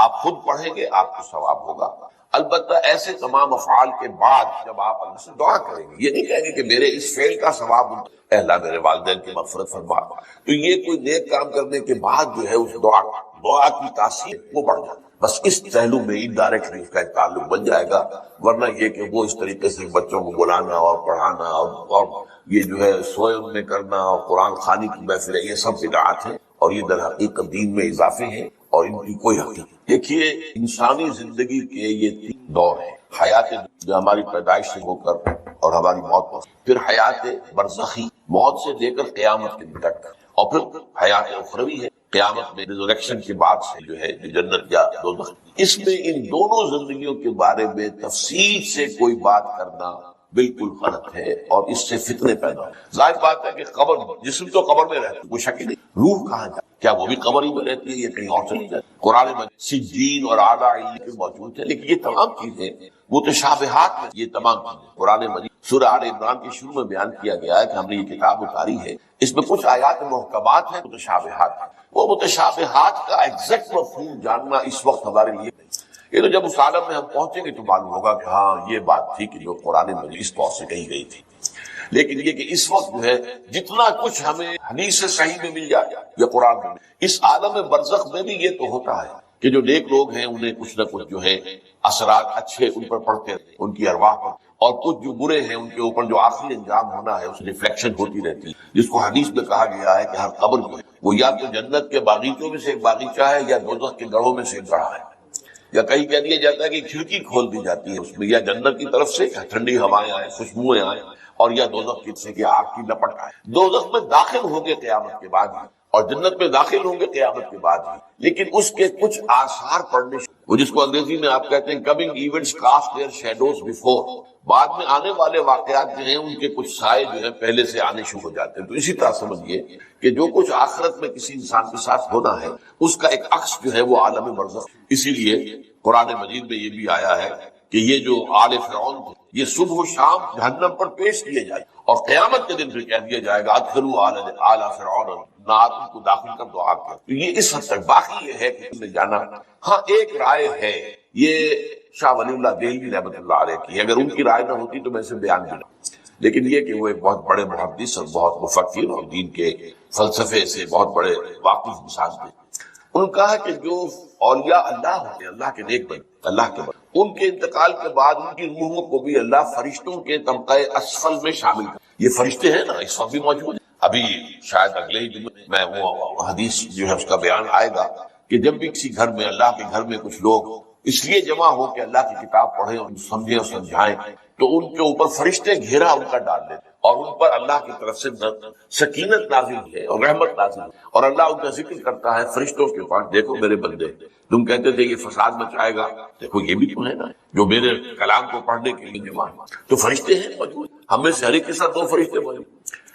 آپ خود پڑھیں گے آپ کو ثواب ہوگا۔ البتہ ایسے تمام افعال کے بعد جب آپ اللہ سے دعا کریں گے، یہ نہیں کہیں گے کہ میرے اس فعل کا ثواب اے اللہ میرے والدین کی مغفرت فرما، تو یہ کوئی نیک کام کرنے کے بعد جو ہے اس دعا کی تاثیر وہ بڑھ جاتی ہے۔ بس اس پہلو میں انڈائریکٹلی اس کا ایک تعلق بن جائے گا، ورنہ یہ کہ وہ اس طریقے سے بچوں کو بلانا اور پڑھانا اور یہ جو ہے سوئے ان میں کرنا اور قرآن خوانی کی محفلیں، یہ سب بدعات ہیں اور یہ در حقیقت دین میں اضافے ہیں اور ان کی کوئی حقیقت۔ دیکھیے انسانی زندگی کے یہ 3 دور ہیں، حیات جو ہماری پیدائش سے ہو کر اور ہماری موت پر، پھر حیات برزخی موت سے لے کر قیامت کے دن تک، اور پھر حیات اخروی ہے قیامت میں ریزریکشن کے بعد سے جو ہے جو جنت یا دوزخ۔ اس میں ان دونوں زندگیوں کے بارے میں تفصیل سے کوئی بات کرنا بالکل غلط ہے اور اس سے فتنے پیدا ہو۔ ظاہر بات ہے کہ قبر، جسم تو قبر میں رہتا ہے، کوئی شک ہی نہیں، روح کہاں جائے؟ کیا وہ بھی قبر ہی میں رہتی ہے یا کہیں اور چلی جاتی ہے؟ قرآن مجید سجین اور اعلیٰ علیین موجود ہے، لیکن یہ تمام چیزیں متشابہات میں، یہ تمام چیزیں قرآن مجید سورہ آل عمران کے شروع میں بیان کیا گیا ہے کہ ہم نے یہ کتاب اتاری ہے، اس میں کچھ آیات محکمات ہیں، متشابہات ہیں۔ وہ متشابہات کا ایگزیکٹ مفہوم جاننا اس وقت ہمارے لیے یہ تو جب اس عالم میں ہم پہنچیں گے تو معلوم ہوگا کہ ہاں یہ بات تھی کہ جو قرآن مجید اس طور سے کہی گئی تھی۔ لیکن یہ کہ اس وقت جو ہے جتنا کچھ ہمیں حدیث صحیح میں مل جائے یا قرآن میں، اس عالم برزخ میں بھی یہ تو ہوتا ہے کہ جو نیک لوگ ہیں انہیں کچھ نہ کچھ جو ہے اثرات اچھے ان پر پڑتے ہیں، ان کی ارواح پر، اور کچھ جو برے ہیں ان کے اوپر جو آخری انجام ہونا ہے اس ریفلیکشن ہوتی رہتی ہے، جس کو حدیث میں کہا گیا ہے کہ ہر قبر جو ہے وہ یا تو جنت کے باغیچوں میں سے ایک باغیچہ ہے یا دوزخ کے گڑھوں میں سے ایک گڑھا ہے، یا کہیں کہہ دیا جاتا ہے کہ کھڑکی کھول دی جاتی ہے اس میں، یا جنت کی طرف سے ٹھنڈی ہوائیں آئیں، خوشبوئیں آئیں، اور یا دوزخ کی سے کہ آگ کی لپٹ آئے۔ دوزخ میں داخل ہوں گے قیامت کے بعد ہی، اور جنت میں داخل ہوں گے قیامت کے بعد ہی، لیکن اس کے کچھ آثار پڑنے، وہ جس کو انگریزی میں آپ کہتے ہیں coming events cast their shadows before, بعد میں آنے والے واقعات جو ہیں ان کے کچھ سائے جو ہیں پہلے سے آنے شروع ہو جاتے ہیں۔ تو اسی طرح سمجھیے کہ جو کچھ آخرت میں کسی انسان کے ساتھ ہونا ہے اس کا ایک عکس جو ہے وہ عالم برزخ۔ اسی لیے قرآن مجید میں یہ بھی آیا ہے کہ یہ جو آل فرعون تھے یہ صبح و شام جہنم پر پیش کیے جائے، اور قیامت کے دن پھر کہہ دیا جائے گا ادخلوا آل فرعون، نہ تم کو داخل کر دو آگ میں۔ تو یہ اس حد تک، باقی یہ ہے کہ تم نے جانا۔ ہاں ایک رائے ہے، یہ شاہ ولی اللہ دہلوی رحمۃ اللہ علیہ کی، اگر ان کی رائے نہ ہوتی تو میں اسے بیان بھی نہ، لیکن یہ کہ وہ ایک بہت بڑے محدث اور بہت مفکر اور دین کے فلسفے سے بہت بڑے واقف انسان تھے۔ انہوں نے کہا کہ جو اولیاء اللہ ہوتے ہیں، اللہ کے نیک بندے، اللہ کے بندے، ان کے انتقال کے بعد ان کی روحوں کو بھی اللہ فرشتوں کے طبقہ اسفل میں شامل کر، یہ فرشتے ہیں نا اس وقت بھی موجود ہیں۔ ابھی شاید اگلے ہی جمعے میں وہ حدیث جو ہے اس کا بیان آئے گا کہ جب بھی کسی گھر میں، اللہ کے گھر میں کچھ لوگ اس لیے جمع ہو کہ اللہ کی کتاب پڑھیں اور سمجھیں اور سمجھائیں، تو ان کے اوپر فرشتے گھیرا ان کا ڈال دیتے اور ان پر اللہ کی طرف سے سکینت نازل ہے اور رحمت نازل ہے، اور اللہ ان کا ذکر کرتا ہے فرشتوں کے پاس، دیکھو میرے بندے، تم کہتے تھے یہ فساد مچائے گا، دیکھو یہ بھی تو ہے نا جو میرے کلام کو پڑھنے کے لیے جمع ہے۔ تو فرشتے ہیں موجود، ہم میں سے ہر ایک کے ساتھ 2 فرشتے موجود۔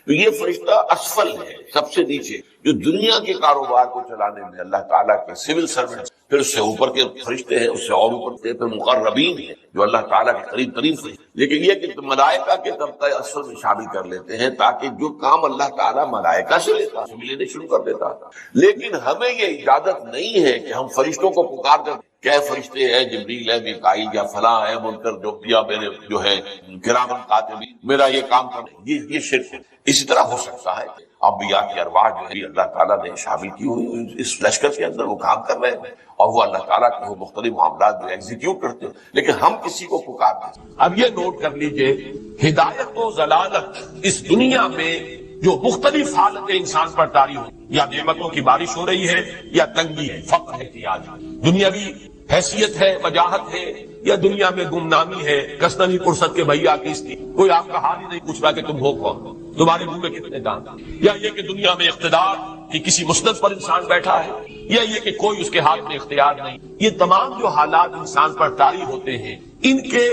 تو یہ فرشتہ اسفل ہے، سب سے نیچے، جو دنیا کے کاروبار کو چلانے میں اللہ تعالیٰ کے سول سرونٹ، پھر اس سے اوپر کے فرشتے ہیں، اس سے اور اوپر کے پھر مقربین ہیں جو اللہ تعالیٰ کے قریب ترین فرشتے۔ لیکن یہ کہ ملائکہ کے طبقہ اسفل میں شامل کر لیتے ہیں تاکہ جو کام اللہ تعالیٰ ملائکہ سے لیتا ہے لینے شروع کر دیتا ہے۔ لیکن ہمیں یہ اجازت نہیں ہے کہ ہم فرشتوں کو پکار کر کہ فرشتے ہیں، جبریل ہے، میکائیل یا فلاں ہے، منکر جو کیا میرے جو ہے کرامن کاتبین میرا یہ کام کر، یہ شرک ہے۔ اسی طرح ہو سکتا ہے انبیاء کی ارواح جو ہے اللہ تعالیٰ نے شامل کی ہوئی اس لشکر کے اندر، وہ کام کر رہے ہیں اور وہ اللہ تعالیٰ کے وہ مختلف معاملات جو ایگزیکیوٹ کرتے ہیں، لیکن ہم کسی کو پکارتے ہیں۔ اب یہ نوٹ کر لیجئے، ہدایت و ضلالت اس دنیا میں جو مختلف حالتیں انسان پر طاری ہو، یا نعمتوں کی بارش ہو رہی ہے، یا تنگی ہے، فقر ہے، احتیاج، دنیاوی حیثیت ہے، وجاہت ہے، یا دنیا میں گمنامی ہے، کسنوی فرصت کے بھیا کس کی، کوئی آپ کا حال ہی نہیں پوچھ رہا کہ تم ہو کون، تمہارے منہ میں کتنے دانت، یا یہ کہ دنیا میں اقتدار کی کسی مسند پر انسان بیٹھا ہے، یا یہ کہ کوئی اس کے ہاتھ میں اختیار نہیں۔ یہ تمام جو حالات انسان پر طاری ہوتے ہیں، ان کے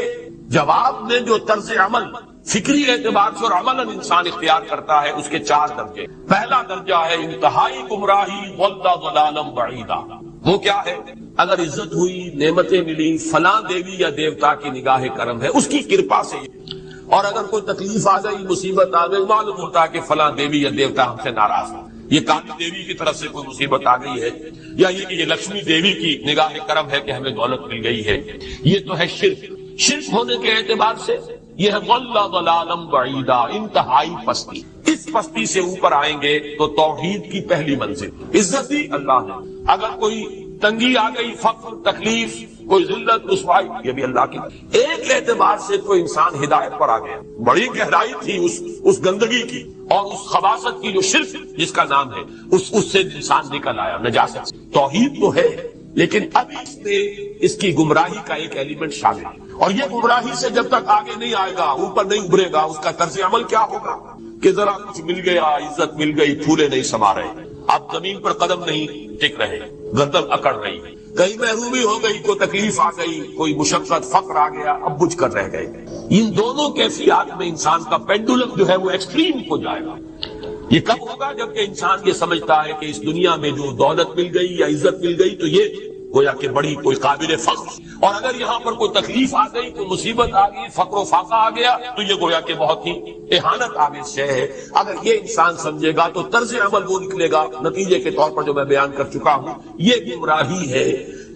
جواب میں جو طرز عمل فکری اعتبار سے اور عملاً انسان اختیار کرتا ہے، اس کے 4 درجے۔ پہلا درجہ ہے انتہائی گمراہی وَلَّا ضَلَالًا بَعِيدًا۔ وہ کیا ہے؟ اگر عزت ہوئی، نعمتیں ملی، فلاں دیوی یا دیوتا کی نگاہ کرم ہے، اس کی کرپا سے، اور اگر کوئی تکلیف آ گئی، مصیبت آ گئی، معلوم ہوتا ہے کہ فلاں دیوی یا دیوتا ہم سے ناراض ہے، یہ کالی دیوی کی طرف سے کوئی مصیبت آ گئی ہے، یا یہ کہ یہ لکشمی دیوی کی نگاہ کرم ہے کہ ہمیں دولت مل گئی ہے۔ یہ تو ہے شرک۔ شرک ہونے کے اعتبار سے یہ ہے وَلَّا ضَلَالًا بَعِيدًا، انتہائی پستی۔ اس پستی سے اوپر آئیں گے تو توحید کی پہلی منزل، عزت دی اللہ نے۔ اگر کوئی تنگی آ گئی، فقر، تکلیف، کوئی ذلت، رسوائی، یہ بھی اللہ کی۔ ایک اعتبار سے تو انسان ہدایت پر آ گیا، بڑی گہرائی تھی اس گندگی کی اور اس خباثت کی جو شرک جس کا نام ہے، اس سے انسان نکل آیا، نجاست سے۔ توحید تو ہے لیکن اب اس میں اس کی گمراہی کا ایک ایلیمنٹ شامل ہے، اور یہ گمراہی سے جب تک آگے نہیں آئے گا، اوپر نہیں ابھرے گا، اس کا طرز عمل کیا ہوگا کہ ذرا کچھ مل گیا، عزت مل گئی، پھولے نہیں سما رہے، اب زمین پر قدم نہیں ٹک رہے، گردن اکڑ رہی، کہیں محرومی ہو گئی، کوئی تکلیف آ گئی، کوئی مشقت، فقر آ گیا، اب بجھ کر رہ گئے۔ ان دونوں کیفیات میں انسان کا پینڈولم جو ہے وہ ایکسٹریم ہو جائے گا۔ یہ کب ہوگا؟ جبکہ انسان یہ سمجھتا ہے کہ اس دنیا میں جو دولت مل گئی یا عزت مل گئی تو یہ گویا کہ بڑی کوئی قابل فخر، اور اگر یہاں پر کوئی تکلیف آ گئی، کوئی مصیبت آ گئی، فقر و فاقہ آ گیا تو یہ گویا کہ بہت ہی اہانت آمیز شے ہے۔ اگر یہ انسان سمجھے گا تو طرز عمل وہ نکلے گا نتیجے کے طور پر جو میں بیان کر چکا ہوں، یہ گمراہی ہے۔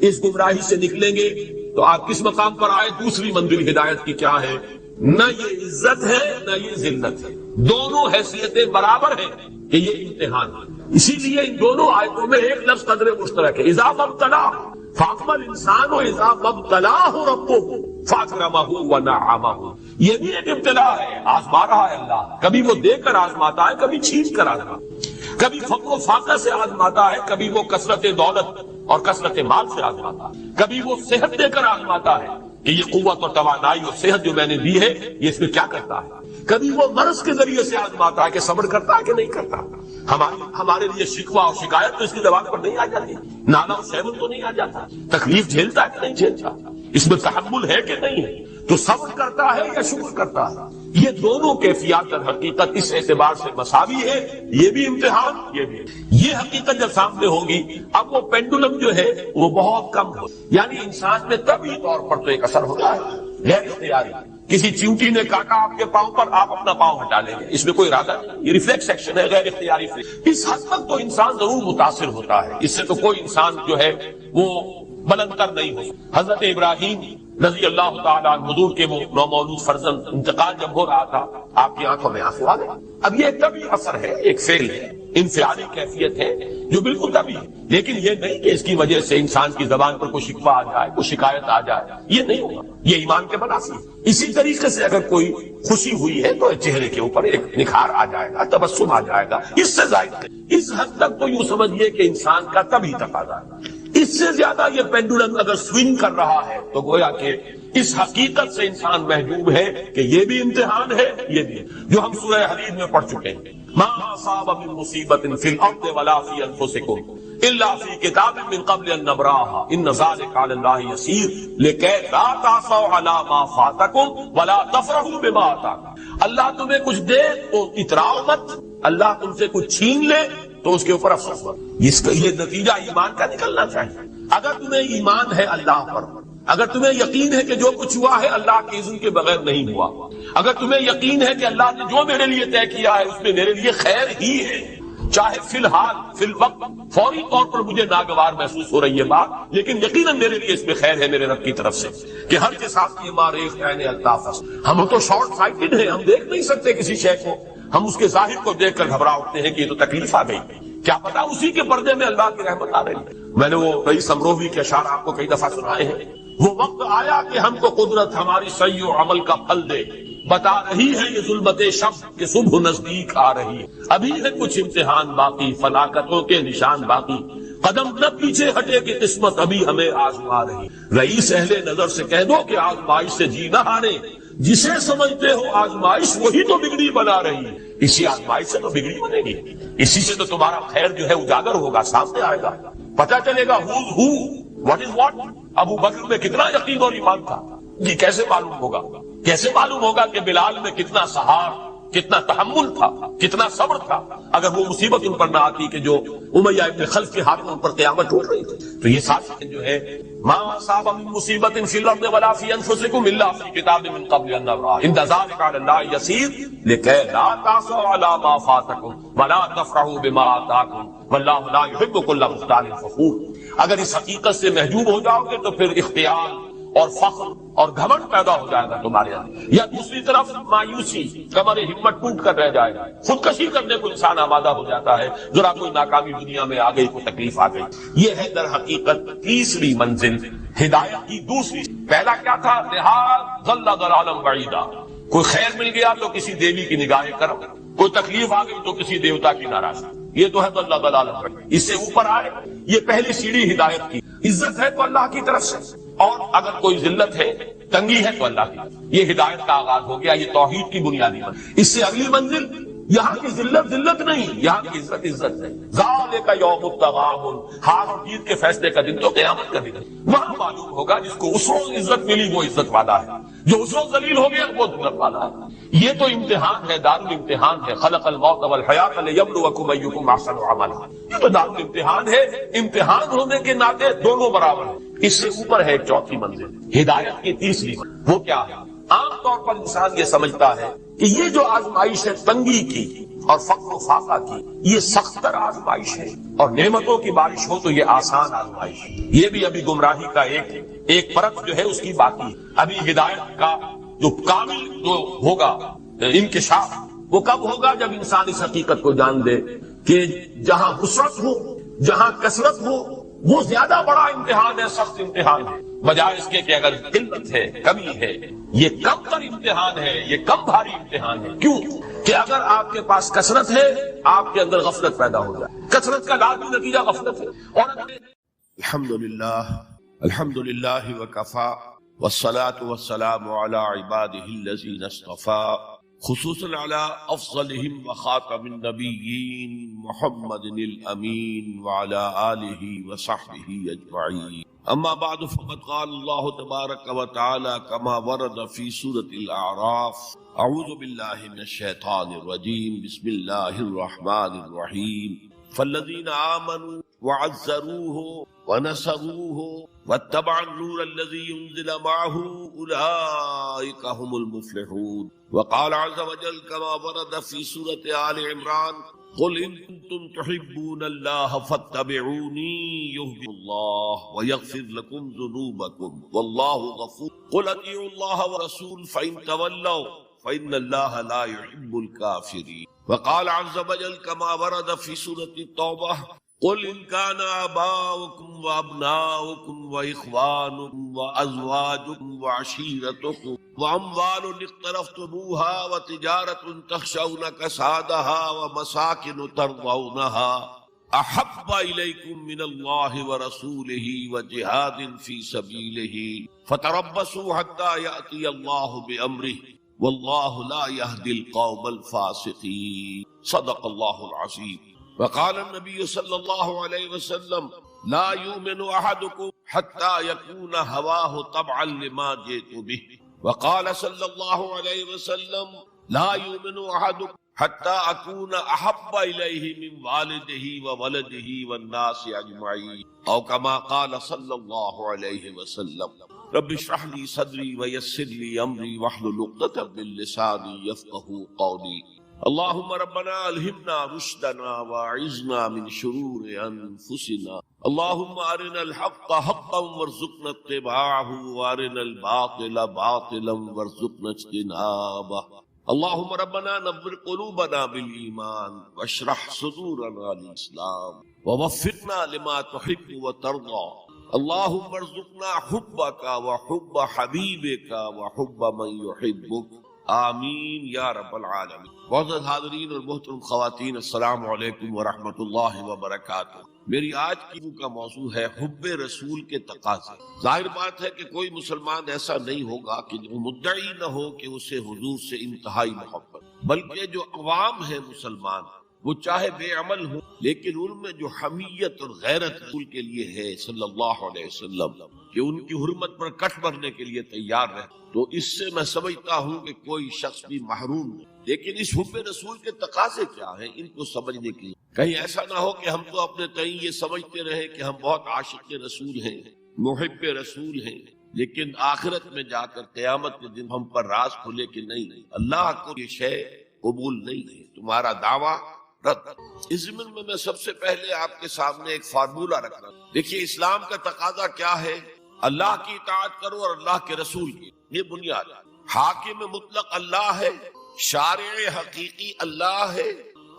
اس گمراہی سے نکلیں گے تو آپ کس مقام پر آئے؟ دوسری منزل ہدایت کی کیا ہے؟ نہ یہ عزت ہے نہ یہ ذلت ہے، دونوں حیثیتیں برابر ہیں کہ یہ امتحان ہے۔ اسی لیے ان دونوں آیتوں میں ایک لفظ قدر مشترک ہے، اذا مبتلا فاما الانسان اذا مبتلاه ربه فاکرمہ ونعمہ۔ یہ بھی ایک ابتلا ہے، آزما رہا ہے اللہ، کبھی وہ دے کر آزماتا ہے، کبھی چھین کر آزماتا ہے، کبھی فقر و فاقہ سے آزماتا ہے، کبھی وہ کثرت دولت اور کثرت مال سے آزماتا ہے، کبھی وہ صحت دے کر آزماتا ہے کہ یہ قوت اور توانائی اور صحت جو میں نے دی ہے یہ اس میں کیا کرتا ہے، کبھی وہ مرض کے ذریعے سے آزماتا ہے کہ صبر کرتا ہے کہ نہیں کرتا۔ ہمارے لیے شکوہ اور شکایت تو اس کی زبان پر نہیں آ جاتی، نالا و شیون تو نہیں آ جاتا، تکلیف جھیلتا ہے کہ نہیں جھیلتا، اس میں تحمل ہے کہ نہیں ہے، تو صبر کرتا ہے یا شکر کرتا ہے۔ یہ دونوں کیفیات در حقیقت اس اعتبار سے مساوی ہے، یہ بھی امتحان، یہ بھی۔ یہ حقیقت جب سامنے ہوگی اب وہ پینڈولم جو ہے وہ بہت کم ہو، یعنی انسان میں طبعی طور پر تو ایک اثر ہوتا ہے غیر اختیاری، کسی چیونٹی نے کاٹا آپ کے پاؤں پر، آپ اپنا پاؤں ہٹا لیں گے، اس میں کوئی ارادہ نہیں، یہ ریفلیکس ایکشن ہے، غیر اختیاری۔ اس حد تک تو انسان ضرور متاثر ہوتا ہے، اس سے تو کوئی انسان جو ہے وہ بلند تر نہیں ہو۔ حضرت ابراہیم رضی اللہ تعالیٰ عنہ، حضور کے وہ نومولود فرزند، انتقال جب ہو رہا تھا آپ کی آنکھوں میں آنسو آ گئے۔ اب یہ ایک طبعی اثر ہے، ایک فعل ہے، انفعالی کیفیت ہے جو بالکل طبعی ہے، لیکن یہ نہیں کہ اس کی وجہ سے انسان کی زبان پر کوئی شکوہ آ جائے، کوئی شکایت آ جائے، یہ نہیں ہوگا، یہ ایمان کے منافی ہے۔ اسی طریقے سے اگر کوئی خوشی ہوئی ہے تو چہرے کے اوپر ایک نکھار آ جائے گا، تبسم آ جائے گا، اس سے زائد نہیں۔ اس حد تک تو یوں سمجھیے کہ انسان کا طبعی تقاضا ہے۔ اس سے زیادہ یہ پینڈولم اگر سوئنگ کر رہا ہے تو گویا کہ اس حقیقت سے انسان محجوب ہے کہ یہ بھی امتحان ہے، یہ بھی، جو ہم سورہ حدید میں پڑھ چکے ہیں، ما اصاب من مصیبت فی الارض ولا فی انفسکم الا فی کتاب من قبل ان نبراها ان ذلک علی اللہ یسیر لکی لا تعصوا علی ما فاتکم ولا تفرحوا بما آتاکم۔ اللہ تمہیں کچھ دے تو اتراؤ مت، اللہ تم سے کچھ چھین لے تو اس کے اوپر افسوس مت۔ اس کا یہ نتیجہ ایمان کا نکلنا چاہیے۔ اگر تمہیں ایمان ہے اللہ پر، اگر تمہیں یقین ہے کہ جو کچھ ہوا ہے اللہ کے اذن کے بغیر نہیں ہوا، اگر تمہیں یقین ہے کہ اللہ نے جو میرے لیے طے کیا ہے اس میں میرے لیے خیر ہی ہے، چاہے فی الحال فی الوقت فوری طور پر مجھے ناگوار محسوس ہو رہی ہے بات، لیکن یقیناً میرے لیے اس میں خیر ہے میرے رب کی طرف سے کہ ہر کے ساتھ یہ ماریخ عین الطاف۔ ہم تو شارٹ سائٹڈ ہیں، ہم دیکھ نہیں سکتے کسی شے کو، ہم اس کے ظاہر کو دیکھ کر گھبرا اٹھتے ہیں کہ یہ تو تکلیف آ گئی، کیا پتا اسی کے پردے میں اللہ کی رحمت آ رہی ہے۔ میں نے وہ رئیس امروہی کے اشعار آپ کو کئی دفعہ سنائے ہیں، وہ وقت آیا کہ ہم کو قدرت ہماری سعی و عمل کا پھل دے، بتا رہی ہے یہ ظلمت شب کہ صبح نزدیک آ رہی ہے، ابھی ہے کچھ امتحان باقی، فلاکتوں کے نشان باقی، قدم نہ پیچھے ہٹے کہ قسمت ابھی ہمیں آزما رہی۔ رئیس اہل نظر سے کہہ دو کہ آزمائش سے جی نہ ہارے، جسے سمجھتے ہو آزمائش وہی تو بگڑی بنا رہی ہے، اسی آزمائش سے تو بگڑی بنے گی، اسی سے تو تمہارا خیر جو ہے اجاگر ہوگا، سامنے آئے گا، پتہ چلے گا who's who, what is what۔ ابو بکر میں کتنا یقین اور ایمان تھا، یہ کیسے معلوم ہوگا؟ کیسے معلوم ہوگا کہ بلال میں کتنا سہار، کتنا تحمل تھا، کتنا صبر تھا، اگر وہ مصیبت ان پر نہ آتی کہ جو امیہ ابن خلف کے ہاتھ میں ان پر قیامت ٹوٹ رہی تھی۔ تو یہ ساتھ جو ہے ما اصاب من مصیبت فی الارض ولا فی انفسکم الا فی کتاب من قبل ان نبراها ان ذلک علی اللہ یسیر لکی لا تعصوا علی ما فاتکم ولا تفرحوا بما آتاکم واللہ لا یحب کل مختال فخور۔ اگر اس حقیقت سے محجوب ہو جاؤ گے تو پھر اختیار اور فخر اور گھمنڈ پیدا ہو جائے گا تمہارے اندر، یا دوسری طرف مایوسی، کمر ہمت ٹوٹ کر رہ جائے گا، خودکشی کرنے کو انسان آمادہ ہو جاتا ہے، ذرا کوئی ناکامی دنیا میں آ گئی، کوئی تکلیف آ گئی۔ یہ ہے در حقیقت تیسری منزل ہدایت کی دوسری۔ پہلا کیا تھا؟ لحاظ ضل ضلالا بعیدا، کوئی خیر مل گیا تو کسی دیوی کی نگاہ کرم، کوئی تکلیف آ گئی تو کسی دیوتا کی ناراضگی، یہ تو ہے ضل ضلالا بعیدا۔ اس سے اوپر آئے، یہ پہلی سیڑھی ہدایت کی۔ عزت ہے تو اللہ کی طرف سے، اور اگر کوئی ذلت ہے، تنگی ہے تو اللہ کی طرف۔ یہ ہدایت کا آغاز ہو گیا، یہ توحید کی بنیادی منزل۔ اس سے اگلی منزل، یہاں کی ذلت نہیں، یہاں کی عزت ہے۔ ذالک یوم التغابن، ہار اور جیت کے فیصلے کا دن تو قیامت کا دن ہے۔ وہاں معلوم ہوگا جس کو اس روز عزت ملی وہ عزت والا ہے، جو اس روز ذلیل ہو گیا وہ ذلت والا ہے۔ یہ تو امتحان ہے، دارالامتحان ہے۔ خلق الموت والحیات لیبلوکم ایکم احسن عملا، یہ تو دارالامتحان ہے۔ امتحان ہونے کے ناطے دونوں برابر ہیں۔ اس سے اوپر ہے چوتھی منزل، ہدایت کی تیسری منزل۔ وہ کیا ہے؟ عام طور پر انسان یہ سمجھتا ہے کہ یہ جو آزمائش ہے تنگی کی اور فقر و فاقہ کی، یہ سخت تر آزمائش ہے، اور نعمتوں کی بارش ہو تو یہ آسان آزمائش ہے۔ یہ بھی ابھی گمراہی کا ایک پرت جو ہے اس کی باقی ہے۔ ابھی ہدایت کا جو کامل جو ہوگا انکشاف، وہ کب ہوگا؟ جب انسان اس حقیقت کو جان دے کہ جہاں وسعت ہو، جہاں کثرت ہو، وہ زیادہ بڑا امتحان ہے، سخت امتحان ہے، بجائے اس کے کہ اگر قلت ہے، کمی ہے، یہ کم تر امتحان ہے، یہ کم بھاری امتحان ہے۔ کیوں کہ اگر آپ کے پاس کثرت ہے، آپ کے اندر غفلت پیدا ہو جائے، کثرت کا لازمی نتیجہ غفلت ہے۔ اور الحمدللہ وکفا والصلاة والسلام علی عباده الذین اصطفى، خصوصاً علی افضلہم وخاتم النبیین محمد الامین وعلی آلہ وصحبہ اجمعین۔ اما بعد فقد قال اللہ تبارک وتعالی کما ورد فی سورۃ الاعراف، اعوذ باللہ من الشیطان الرجیم، بسم اللہ الرحمن الرحیم، فالذین آمنوا وعزروه ونصروه واتبعوا النور الذي انزل معه اولئك هم المفلحون۔ وقال عز وجل كما ورد في سورة آل عمران، قل إن كنتم تحبون الله فاتبعوني يحببكم الله ويغفر لكم ذنوبكم والله غفور، قل اطيعوا الله والرسول فإن تولوا فإن الله لا يحب الكافرين۔ وقال عز وجل كما ورد في سورة التوبة، قل إن كان آباؤكم وأبناؤكم وإخوانكم وأزواجكم وعشيرتكم وأموال اقترفتموها وتجارة تخشون كسادها ومساكن ترضونها أحب إليكم من الله ورسوله وجهاد في سبيله فتربصوا حتى يأتي الله بأمره والله لا يهدي القوم الفاسقين۔ صدق الله العظيم۔ وقال النبي صلى الله عليه وسلم، لا يؤمن أحدكم حتى يكون هواه طبعا لما جئت به۔ وقال صلى الله عليه وسلم، لا يؤمن أحدكم حتى أكون أحب إليه من والده وولده والناس أجمعين، أو كما قال صلى الله عليه وسلم۔ رب اشرح لي صدري ويسر لي أمري واحلل عقدة من لساني يفقهوا قولي۔ اللهم ربنا الهمنا رشدنا واعذنا من شرور انفسنا، اللهم ارنا الحق حقا وارزقنا اتباعه وارنا الباطل باطلا وارزقنا اجتنابه، اللهم ربنا نور قلوبنا بالایمان واشرح صدورنا للاسلام ووفقنا لما تحب وترضى، اللهم ارزقنا حبك وحب حبيبك وحب من يحبك، آمین یا رب العالمین۔ معزز حاضرین اور محترم خواتین، السلام علیکم ورحمۃ اللہ وبرکاتہ۔ میری آج کی کا موضوع ہے حب رسول کے تقاضے۔ ظاہر بات ہے کہ کوئی مسلمان ایسا نہیں ہوگا کہ جو مدعی نہ ہو کہ اسے حضور سے انتہائی محبت، بلکہ جو عوام ہے مسلمان، وہ چاہے بے عمل ہو لیکن ان میں جو حمیت اور غیرت رسول کے لیے ہے صلی اللہ علیہ وسلم، کہ ان کی حرمت پر کٹ بھرنے کے لیے تیار رہے، تو اس سے میں سمجھتا ہوں کہ کوئی شخص بھی محروم نہیں۔ لیکن اس حب رسول کے تقاضے کیا ہیں، ان کو سمجھنے کی کہیں ایسا نہ ہو کہ ہم تو اپنے تئیں یہ سمجھتے رہے کہ ہم بہت عاشق رسول ہیں، محب رسول ہیں، لیکن آخرت میں جا کر قیامت کے دن ہم پر راز کھلے کہ نہیں، اللہ کو یہ شے قبول نہیں ہے، تمہارا دعویٰ رد۔ اس ضمن میں سب سے پہلے آپ کے سامنے ایک فارمولہ رکھنا۔ دیکھیے اسلام کا تقاضا کیا ہے اللہ کی اطاعت کرو اور اللہ کے رسول کی، یہ بنیاد ہے۔ حاکم مطلق اللہ ہے، شارع حقیقی اللہ ہے،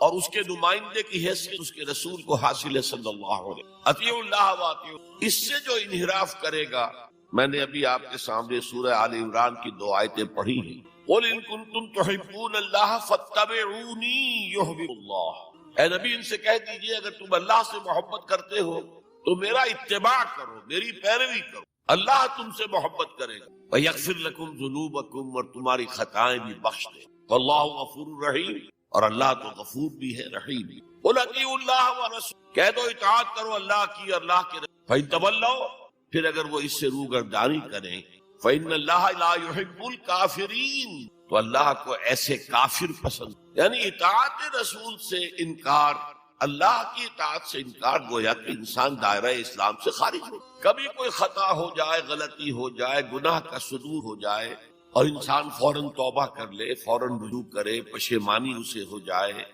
اور اس کے نمائندے کی حیثیت اس کے رسول کو حاصل ہے صلی اللہ علیہ وسلم۔ اطیعوا اللہ واطیعوا، اس سے جو انحراف کرے گا، میں نے ابھی آپ کے سامنے سورہ آل عمران کی 2 آیتیں پڑھی ہیں، قُلْ إِن كُنتُمْ تُحِبُّونَ اللَّهَ فَاتَّبِعُونِي يُحْبِبْكُمُ اللَّهُ، اے نبی ان سے کہہ دیجئے اگر تم اللہ سے محبت کرتے ہو تو میرا اتباع کرو، میری پیروی کرو، اللہ تم سے محبت کرے گا، وَيَغْفِرْ لَكُمْ ذُنُوبَكُمْ، اور تمہاری خطائیں بھی بخش دے، وَاللَّهُ غَفُورٌ رَحِيمٌ، اور اللہ تو غفور بھی ہے رحیم بھی۔ قُلْ اطیعوا اللہ ورسولہ، کہہ دو اطاعت کرو اللہ کی اور اللہ کے رسول، فَإِن تَوَلَّوْا، پھر اگر وہ اس سے روگردانی کریں، فَإِنَّ اللَّهَ لَا يُحِبُّ الْكَافِرِينَ، تو اللہ کو ایسے کافر پسند، یعنی اطاعت رسول سے انکار، اللہ کی اطاعت سے انکار، گویا کہ انسان دائرہ اسلام سے خارج ہو۔ کبھی کوئی خطا ہو جائے، غلطی ہو جائے، گناہ کا صدور ہو جائے، اور انسان فوراً توبہ کر لے، فوراً رجوع کرے، پشیمانی اسے ہو جائے،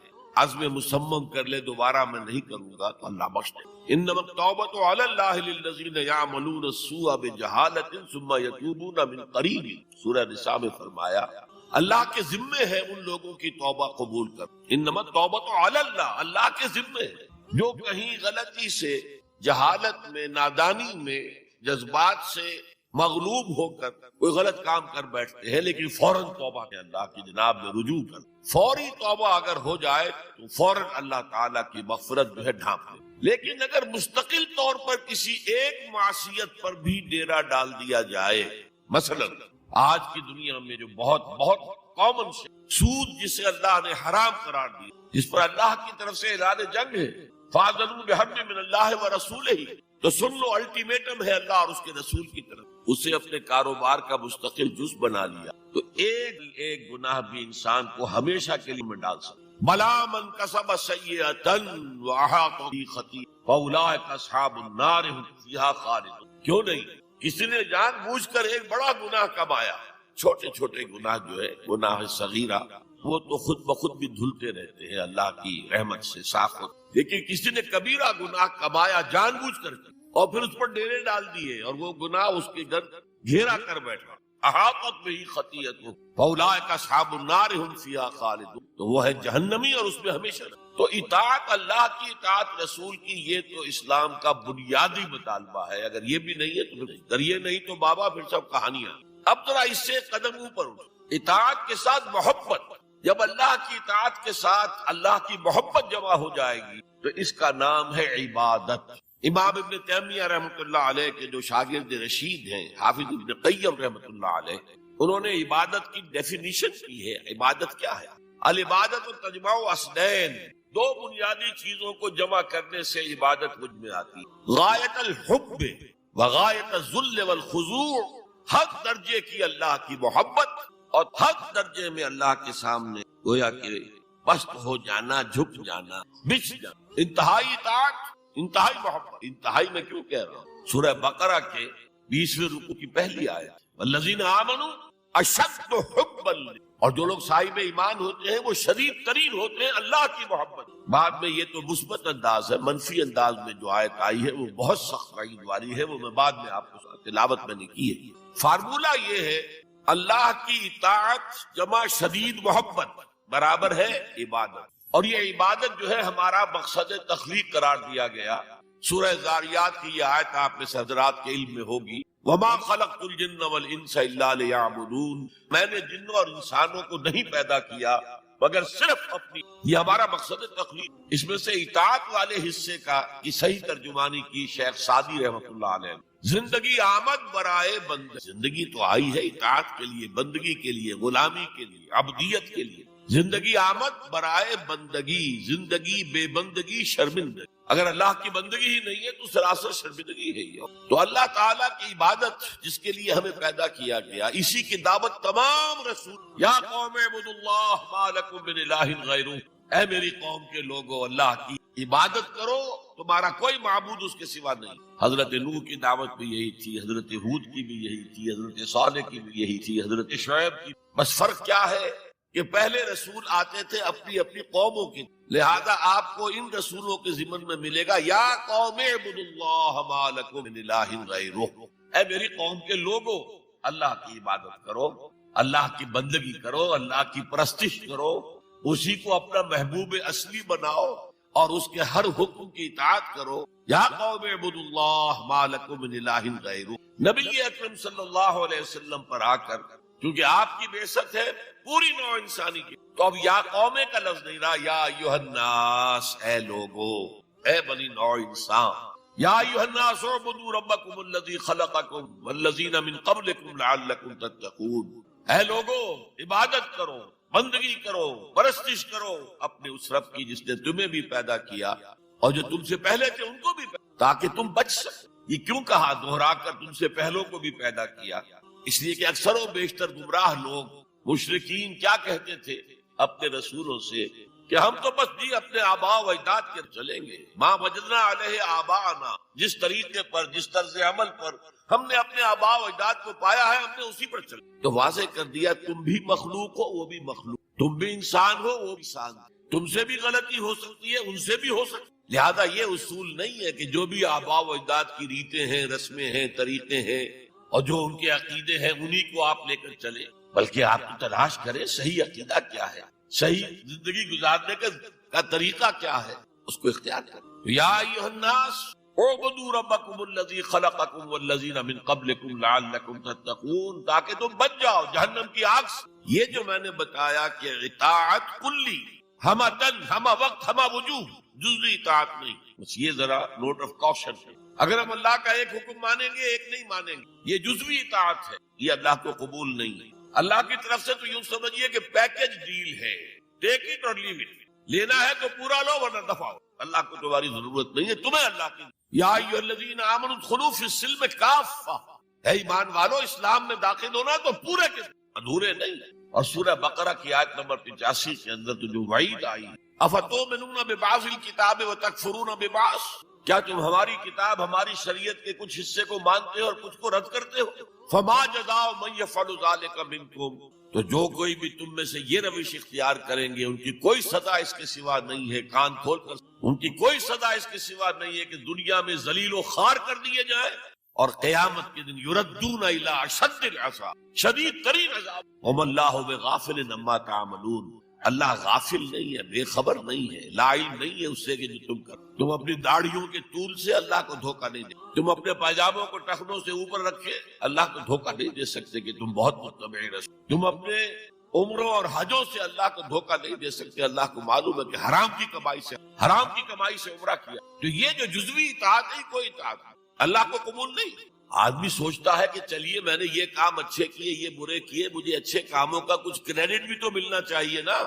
عزم مصمم کر لے دوبارہ میں نہیں کروں گا، تو اللہ بخش دے۔ انما التوبۃ علی اللہ للذین یعملون السوء بجہالۃ ثم یتوبون من قریب، سورہ نساء میں فرمایا اللہ کے ذمے ہے ان لوگوں کی توبہ قبول کر۔ انما التوبۃ علی اللہ، اللہ کے ذمے ہے، جو کہیں غلطی سے، جہالت میں، نادانی میں، جذبات سے مغلوب ہو کر کوئی غلط کام کر بیٹھتے ہیں، لیکن فوراً توبہ کے اللہ کی جناب میں رجوع کر، فوری توبہ اگر ہو جائے تو فوراً اللہ تعالیٰ کی مغفرت جو ہے ڈھانپ لے۔ لیکن اگر مستقل طور پر کسی ایک معصیت پر بھی ڈیرا ڈال دیا جائے، مثلا آج کی دنیا میں جو بہت کامن سے سود، جسے اللہ نے حرام قرار دیا، جس پر اللہ کی طرف سے اعلان جنگ ہے، فَأَذَنُوا بِحَرْبٍ مِّنَ اللَّهِ وَرَسُولِهِ، تو سن لو، الٹیمیٹم ہے اللہ اور اس کے رسول کی طرف، اسے اپنے کاروبار کا مستقل جز بنا لیا، تو ایک گناہ بھی انسان کو ہمیشہ کے لیے میں ڈال سکتا۔ بَلَا مَن كَسَبَ سَيِّئَةً وَأَحَاطَ بِهِ خَطِيئَةٌ فَأُولَٰئِكَ أَصْحَابُ النَّارِ هُمْ فِيهَا خَالِدُونَ، کیوں نہیں؟ کسی نے جان بوجھ کر ایک بڑا گناہ کمایا، چھوٹے چھوٹے گناہ جو ہے گناہ صغیرہ، وہ تو خود بخود بھی دھلتے رہتے ہیں، اللہ کی رحمت سے صاف ہوتے، لیکن کسی نے کبیرہ گناہ کمایا جان بوجھ کر کے، اور پھر اس پر ڈیرے ڈال دیے، اور وہ گناہ اس کے گرد گھیرا کر بیٹھا، احاطت بہ خطیئۃ فاولئک اصحاب النار هم فیہا خالدون، تو وہ ہے جہنمی اور اس میں ہمیشہ رہے۔ تو اطاعت اللہ کی، اطاعت رسول کی، یہ تو اسلام کا بنیادی مطالبہ ہے۔ اگر یہ بھی نہیں ہے تو پھر، اگر یہ نہیں تو بابا پھر سب کہانیاں۔ اب ذرا اس سے قدم اوپر اٹھو، اطاعت کے ساتھ محبت، جب اللہ کی اطاعت کے ساتھ اللہ کی محبت جمع ہو جائے گی تو اس کا نام ہے عبادت۔ امام ابن تیمیہ رحمۃ اللہ علیہ کے جو شاگرد رشید ہیں، حافظ ابن قیم رحمۃ اللہ علیہ، انہوں نے عبادت کی ڈیفینیشن کی ہے۔ عبادت کیا ہے؟ العبادت تجمع اصلین، 2 بنیادی چیزوں کو جمع کرنے سے عبادت مجھ میں آتی ہے، غایت الحب وغایت الذل والخضوع، حق درجے کی اللہ کی محبت اور حق درجے میں اللہ کے سامنے گویا کہ پست ہو جانا، جھک جانا، بچھ جانا، انتہائی اطاعت، انتہائی محبت۔ انتہائی میں کیوں کہہ رہا ہوں؟ سورہ بقرہ کے 20ویں رکوع کی پہلی آیت، والذین آمنوا اشد حبا، اور جو لوگ صاحب ایمان ہوتے ہیں وہ شدید ترین ہوتے ہیں اللہ کی محبت۔ بعد میں یہ تو مثبت انداز ہے، منفی انداز میں جو آیت آئی ہے وہ بہت سخت وعید والی ہے، وہ میں بعد میں آپ کو تلاوت میں نے کی ہے۔ فارمولہ یہ ہے، اللہ کی اطاعت جمع شدید محبت برابر ہے عبادت، اور یہ عبادت جو ہے ہمارا مقصد تخلیق قرار دیا گیا۔ سورہ زاریات کی یہ آیت آپ میں سے حضرات کے علم میں ہوگی، وَمَا خَلَقْتُ الْجِنَّ وَالْإِنسَ إِلَّا لِيَعْبُدُونَ، میں نے جنوں اور انسانوں کو نہیں پیدا کیا مگر صرف اپنی، یہ ہمارا مقصد تخلیق۔ اس میں سے اطاعت والے حصے کا کی صحیح ترجمانی کی شیخ سعدی رحمۃ اللہ علیہ، زندگی آمد برائے بند، زندگی تو آئی ہے اطاعت کے لیے، بندگی کے لیے، غلامی کے لیے، عبدیت کے لیے۔ زندگی آمد برائے بندگی، زندگی بے بندگی شرمندگی، اگر اللہ کی بندگی ہی نہیں ہے تو سراسر شرمندگی ہے یہ۔ تو اللہ تعالیٰ کی عبادت جس کے لیے ہمیں پیدا کیا گیا، اسی کی دعوت تمام رسول، یا قوم اعبدوا اللہ ما لکم من الہ غیرہ، اے میری قوم کے لوگوں اللہ کی عبادت کرو، تمہارا کوئی معبود اس کے سوا نہیں۔ حضرت نوح کی دعوت بھی یہی تھی، حضرت ہود کی بھی یہی تھی، حضرت صالح کی بھی یہی تھی، حضرت شعیب کی۔ بس فرق کیا ہے کہ پہلے رسول آتے تھے اپنی اپنی قوموں کی، لہذا آپ کو ان رسولوں کے ضمن میں ملے گا یا قوم اعبدوا اللہ ما لکم من الہ غیرہ، اے میری قوم کے لوگوں، اللہ کی عبادت کرو، اللہ کی بندگی کرو، اللہ کی پرستش کرو، اسی کو اپنا محبوب اصلی بناؤ اور اس کے ہر حکم کی اطاعت کرو۔ یا قوم اعبدوا اللہ ما لکم من الہ غیرہ۔ نبی اکرم صلی اللہ علیہ وسلم پر آ کر کیونکہ آپ کی بعثت ہے پوری نوع انسانی کی، تو اب یا قوم کا لفظ نہیں رہا، یا ایھا الناس، اے لوگو، اے بنی نوع انسان، یا ایھا الناس اعبدوا ربکم الذی خلقکم والذین من قبلکم لعلکم تتقون۔ اے لوگو، عبادت کرو، بندگی کرو، پرستش کرو اپنے اس رب کی جس نے تمہیں بھی پیدا کیا اور جو تم سے پہلے تھے ان کو بھی تاکہ تم بچ سکو۔ یہ کیوں کہا دوہرا کر تم سے پہلوں کو بھی پیدا کیا؟ اس لیے کہ اکثر و بیشتر گمراہ لوگ مشرکین کیا کہتے تھے اپنے رسولوں سے کہ ہم تو بس جی اپنے آباء و اجداد کے چلیں گے، ما وجدنا علیہ آباءنا، جس طریقے پر، جس طرز عمل پر ہم نے اپنے آباء و اجداد کو پایا ہے ہم نے اسی پر چلے۔ تو واضح کر دیا تم بھی مخلوق ہو، وہ بھی مخلوق، تم بھی انسان ہو، وہ بھی انسان، تم سے بھی غلطی ہو سکتی ہے، ان سے بھی ہو سکتی ہے۔ لہذا یہ اصول نہیں ہے کہ جو بھی آباء و اجداد کی ریتیں ہیں، رسمیں ہیں، طریقے ہیں اور جو ان کے عقیدے ہیں انہی کو آپ لے کر چلیں، بلکہ آپ کی تلاش کریں صحیح عقیدہ کیا ہے، صحیح زندگی گزارنے کا طریقہ کیا ہے، اس کو اختیار کریں۔ یا ایھا الناس اعبدوا ربکم الذی خلقکم والذین من قبلکم لعلکم تتقون، تاکہ تم بچ جاؤ جہنم کی آگ سے۔ یہ جو میں نے بتایا کہ اطاعت کلی، ہمہ تن، ہمہ وقت، ہمہ وجوہ، جزوی اطاعت نہیں، بس یہ ذرا نوٹ آف کوشن ہے۔ اگر ہم اللہ کا ایک حکم مانیں گے ایک نہیں مانیں گے، یہ جزوی اطاعت ہے، یہ اللہ کو قبول نہیں ہے۔ اللہ کی طرف سے تو یوں سمجھیے کہ پیکج ڈیل ہے، ٹیک اٹ اور لیو اٹ، لینا ہے تو پورا لو ورنہ دفع ہو۔ اللہ کو تمہاری ضرورت نہیں ہے، تمہیں اللہ کی۔ یا ایھا الذین آمنوا ادخلوا فی السلم کافہ، اے ایمان والو اسلام میں داخل ہونا تو پورے کے ادھورے نہیں۔ اور سورہ بقرہ کی آیت نمبر 85 کے اندر تو جو وعید آئی، افتؤمنون ببعض الکتاب وتکفرون ببعض، کیا تم ہماری کتاب، ہماری شریعت کے کچھ حصے کو مانتے ہو اور کچھ کو رد کرتے ہو؟ فما جزاء من یفعل ذلک منکم، تو جو کوئی بھی تم میں سے یہ روش اختیار کریں گے ان کی کوئی سزا اس کے سوا نہیں ہے، کان کھول کر ان کی کوئی سزا اس کے سوا نہیں ہے کہ دنیا میں ذلیل و خوار کر دیے جائیں اور قیامت کے دن یردون الی اشد العذاب، شدید ترین عذاب۔ وما اللہ بغافل عما تعملون، اللہ غافل نہیں ہے، بے خبر نہیں ہے، لا علم نہیں ہے اس سے کہ جو تم کر۔ تم اپنی داڑھیوں کے طول سے اللہ کو دھوکہ نہیں دے، تم اپنے پاجاموں کو ٹخنوں سے اوپر رکھے اللہ کو دھوکہ نہیں دے سکتے کہ تم بہت متبع رسول، تم اپنے عمروں اور حجوں سے اللہ کو دھوکہ نہیں دے سکتے، اللہ کو معلوم ہے کہ حرام کی کمائی سے عمرہ کیا۔ تو یہ جو جزوی اطاعت ہے کوئی اطاعت اللہ کو قبول نہیں۔ آدمی سوچتا ہے کہ چلیے میں نے یہ کام اچھے کیے، یہ برے کیے، مجھے اچھے کاموں کا کچھ کریڈٹ بھی تو ملنا چاہیے نا،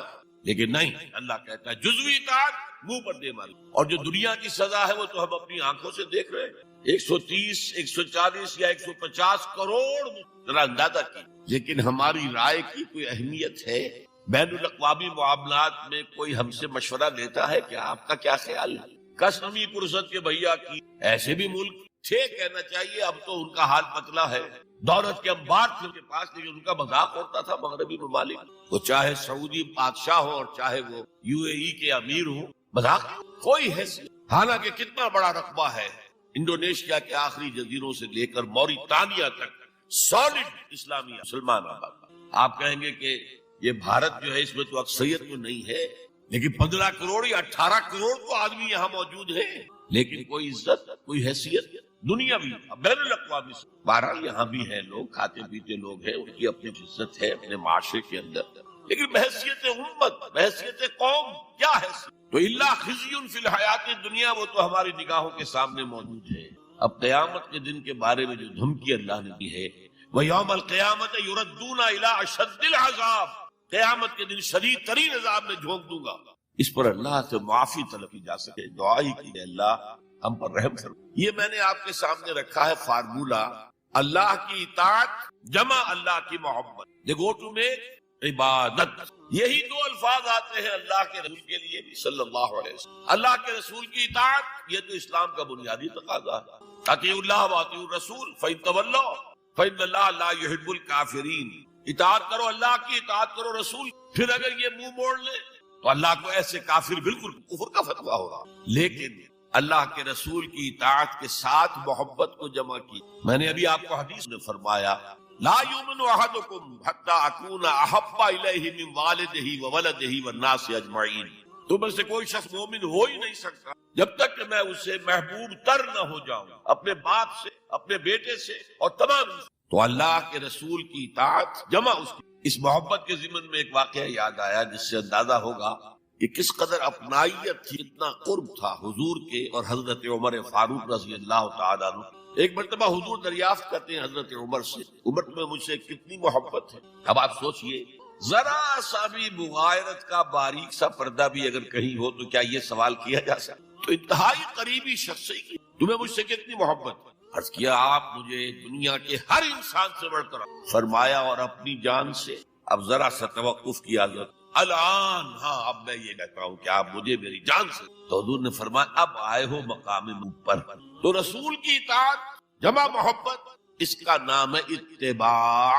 لیکن نہیں، اللہ کہتا ہے جزوی اطاعت منہ پر دے ماری۔ اور جو دنیا کی سزا ہے وہ تو ہم اپنی آنکھوں سے دیکھ رہے ہیں، 130، 140 یا 150 کروڑ، ذرا اندازہ کی۔ لیکن ہماری رائے کی کوئی اہمیت ہے؟ بین الاقوامی معاملات میں کوئی ہم سے مشورہ لیتا ہے کہ آپ کا کیا خیال ہے؟ کس نمی پرست کے بھیا کی، ایسے بھی ملک تھے کہنا چاہیے، اب تو ان کا حال پتلا ہے، دولت کے انبار تھے ان کے پاس، لیکن ان کا مذاق ہوتا تھا مغربی ممالک، وہ چاہے سعودی بادشاہ ہو اور چاہے وہ UAE کے امیر ہو، مذاق کوئی حیثیت۔ حالانکہ کتنا بڑا رقبہ ہے انڈونیشیا کے آخری جزیروں سے لے کر موریتانیا تک، سالڈ اسلامی مسلمان آباد۔ آپ کہیں گے کہ یہ بھارت جو ہے اس میں تو اکثریت تو نہیں ہے، لیکن 15 کروڑ یا 18 کروڑ تو آدمی یہاں موجود ہیں، لیکن کوئی عزت، کوئی حیثیت دنیا بھی بین الاقوامی سے۔ بہرحال یہاں بھی ہیں لوگ، کھاتے پیتے لوگ ہیں، ان کی اپنی عزت ہے اپنے معاشرے کے اندر، لیکن بحیثیت امت، بحیثیت قوم کیا حیثیت؟ تو الا خزی فی الحیات دنیا، وہ تو ہماری نگاہوں کے سامنے موجود ہے۔ اب قیامت کے دن کے بارے میں جو دھمکی اللہ نے دی ہے، وَيَوْمَ الْقِيَامَةِ يُرَدُّونَ إِلَىٰ أَشَدِّ الْعَذَابِ، قیامت کے دن شدید ترین عذاب میں جھونک دوں گا۔ اس پر اللہ سے معافی طلب کی جا سکے، دعا ہی کی اللہ ہم پر رحم کرو۔ یہ میں نے آپ کے سامنے رکھا ہے فارمولہ، اللہ کی اطاعت جمع اللہ کی محبت، دے گو ٹو میک عبادت۔ یہی دو الفاظ آتے ہیں اللہ کے رسول کے لیے بھی صلی اللہ علیہ وسلم۔ اللہ کے رسول کی اطاعت یہ تو اسلام کا بنیادی تقاضا ہے، اطیعوا اللہ واطیعوا الرسول فإن تولوا فإن اللہ لا يحب الکافرین۔ اطاعت کرو اللہ کی، اطاعت کرو رسول، پھر اگر یہ منہ موڑ لے تو اللہ کو ایسے کافر، بالکل کفر کا فتویٰ ہوگا۔ لیکن اللہ کے رسول کی اطاعت کے ساتھ محبت کو جمع کی. میں نے ابھی آپ کو حدیث میں فرمایا لا یؤمن احدکم حتی اکون احب الیہ من والدہ وولدہ والناس اجمعین. تم میں سے کوئی شخص مومن ہو ہی نہیں سکتا جب تک کہ میں اسے محبوب تر نہ ہو جاؤں اپنے باپ سے، اپنے بیٹے سے اور تمام. تو اللہ کے رسول کی اطاعت جمع اس کی. اس محبت کے ضمن میں ایک واقعہ یاد آیا جس سے اندازہ ہوگا کہ کس قدر اپنائیت تھی، اتنا قرب تھا حضور کے اور حضرت عمر فاروق رضی اللہ تعالیٰ عنہ. ایک مرتبہ حضور دریافت کرتے ہیں حضرت عمر سے، عمر تمہیں مجھ سے کتنی محبت ہے؟ اب آپ سوچئے ذرا سا بھی مغایرت کا باریک سا پردہ بھی اگر کہیں ہو تو کیا یہ سوال کیا جا سکتا؟ تو انتہائی قریبی شخص سے کی تمہیں مجھ سے کتنی محبت ہے؟ عرض کیا آپ مجھے دنیا کے ہر انسان سے بڑھ کر. فرمایا اور اپنی جان سے. اب ذرا سا توقف کیا حضرت. الان ہاں اب میں یہ کہتا ہوں کہ آپ مجھے میری جان سے. تو حضور نے فرمایا اب آئے ہو مقام اوپر. تو رسول کی اطاعت جمع محبت، اس کا نام ہے اتباع،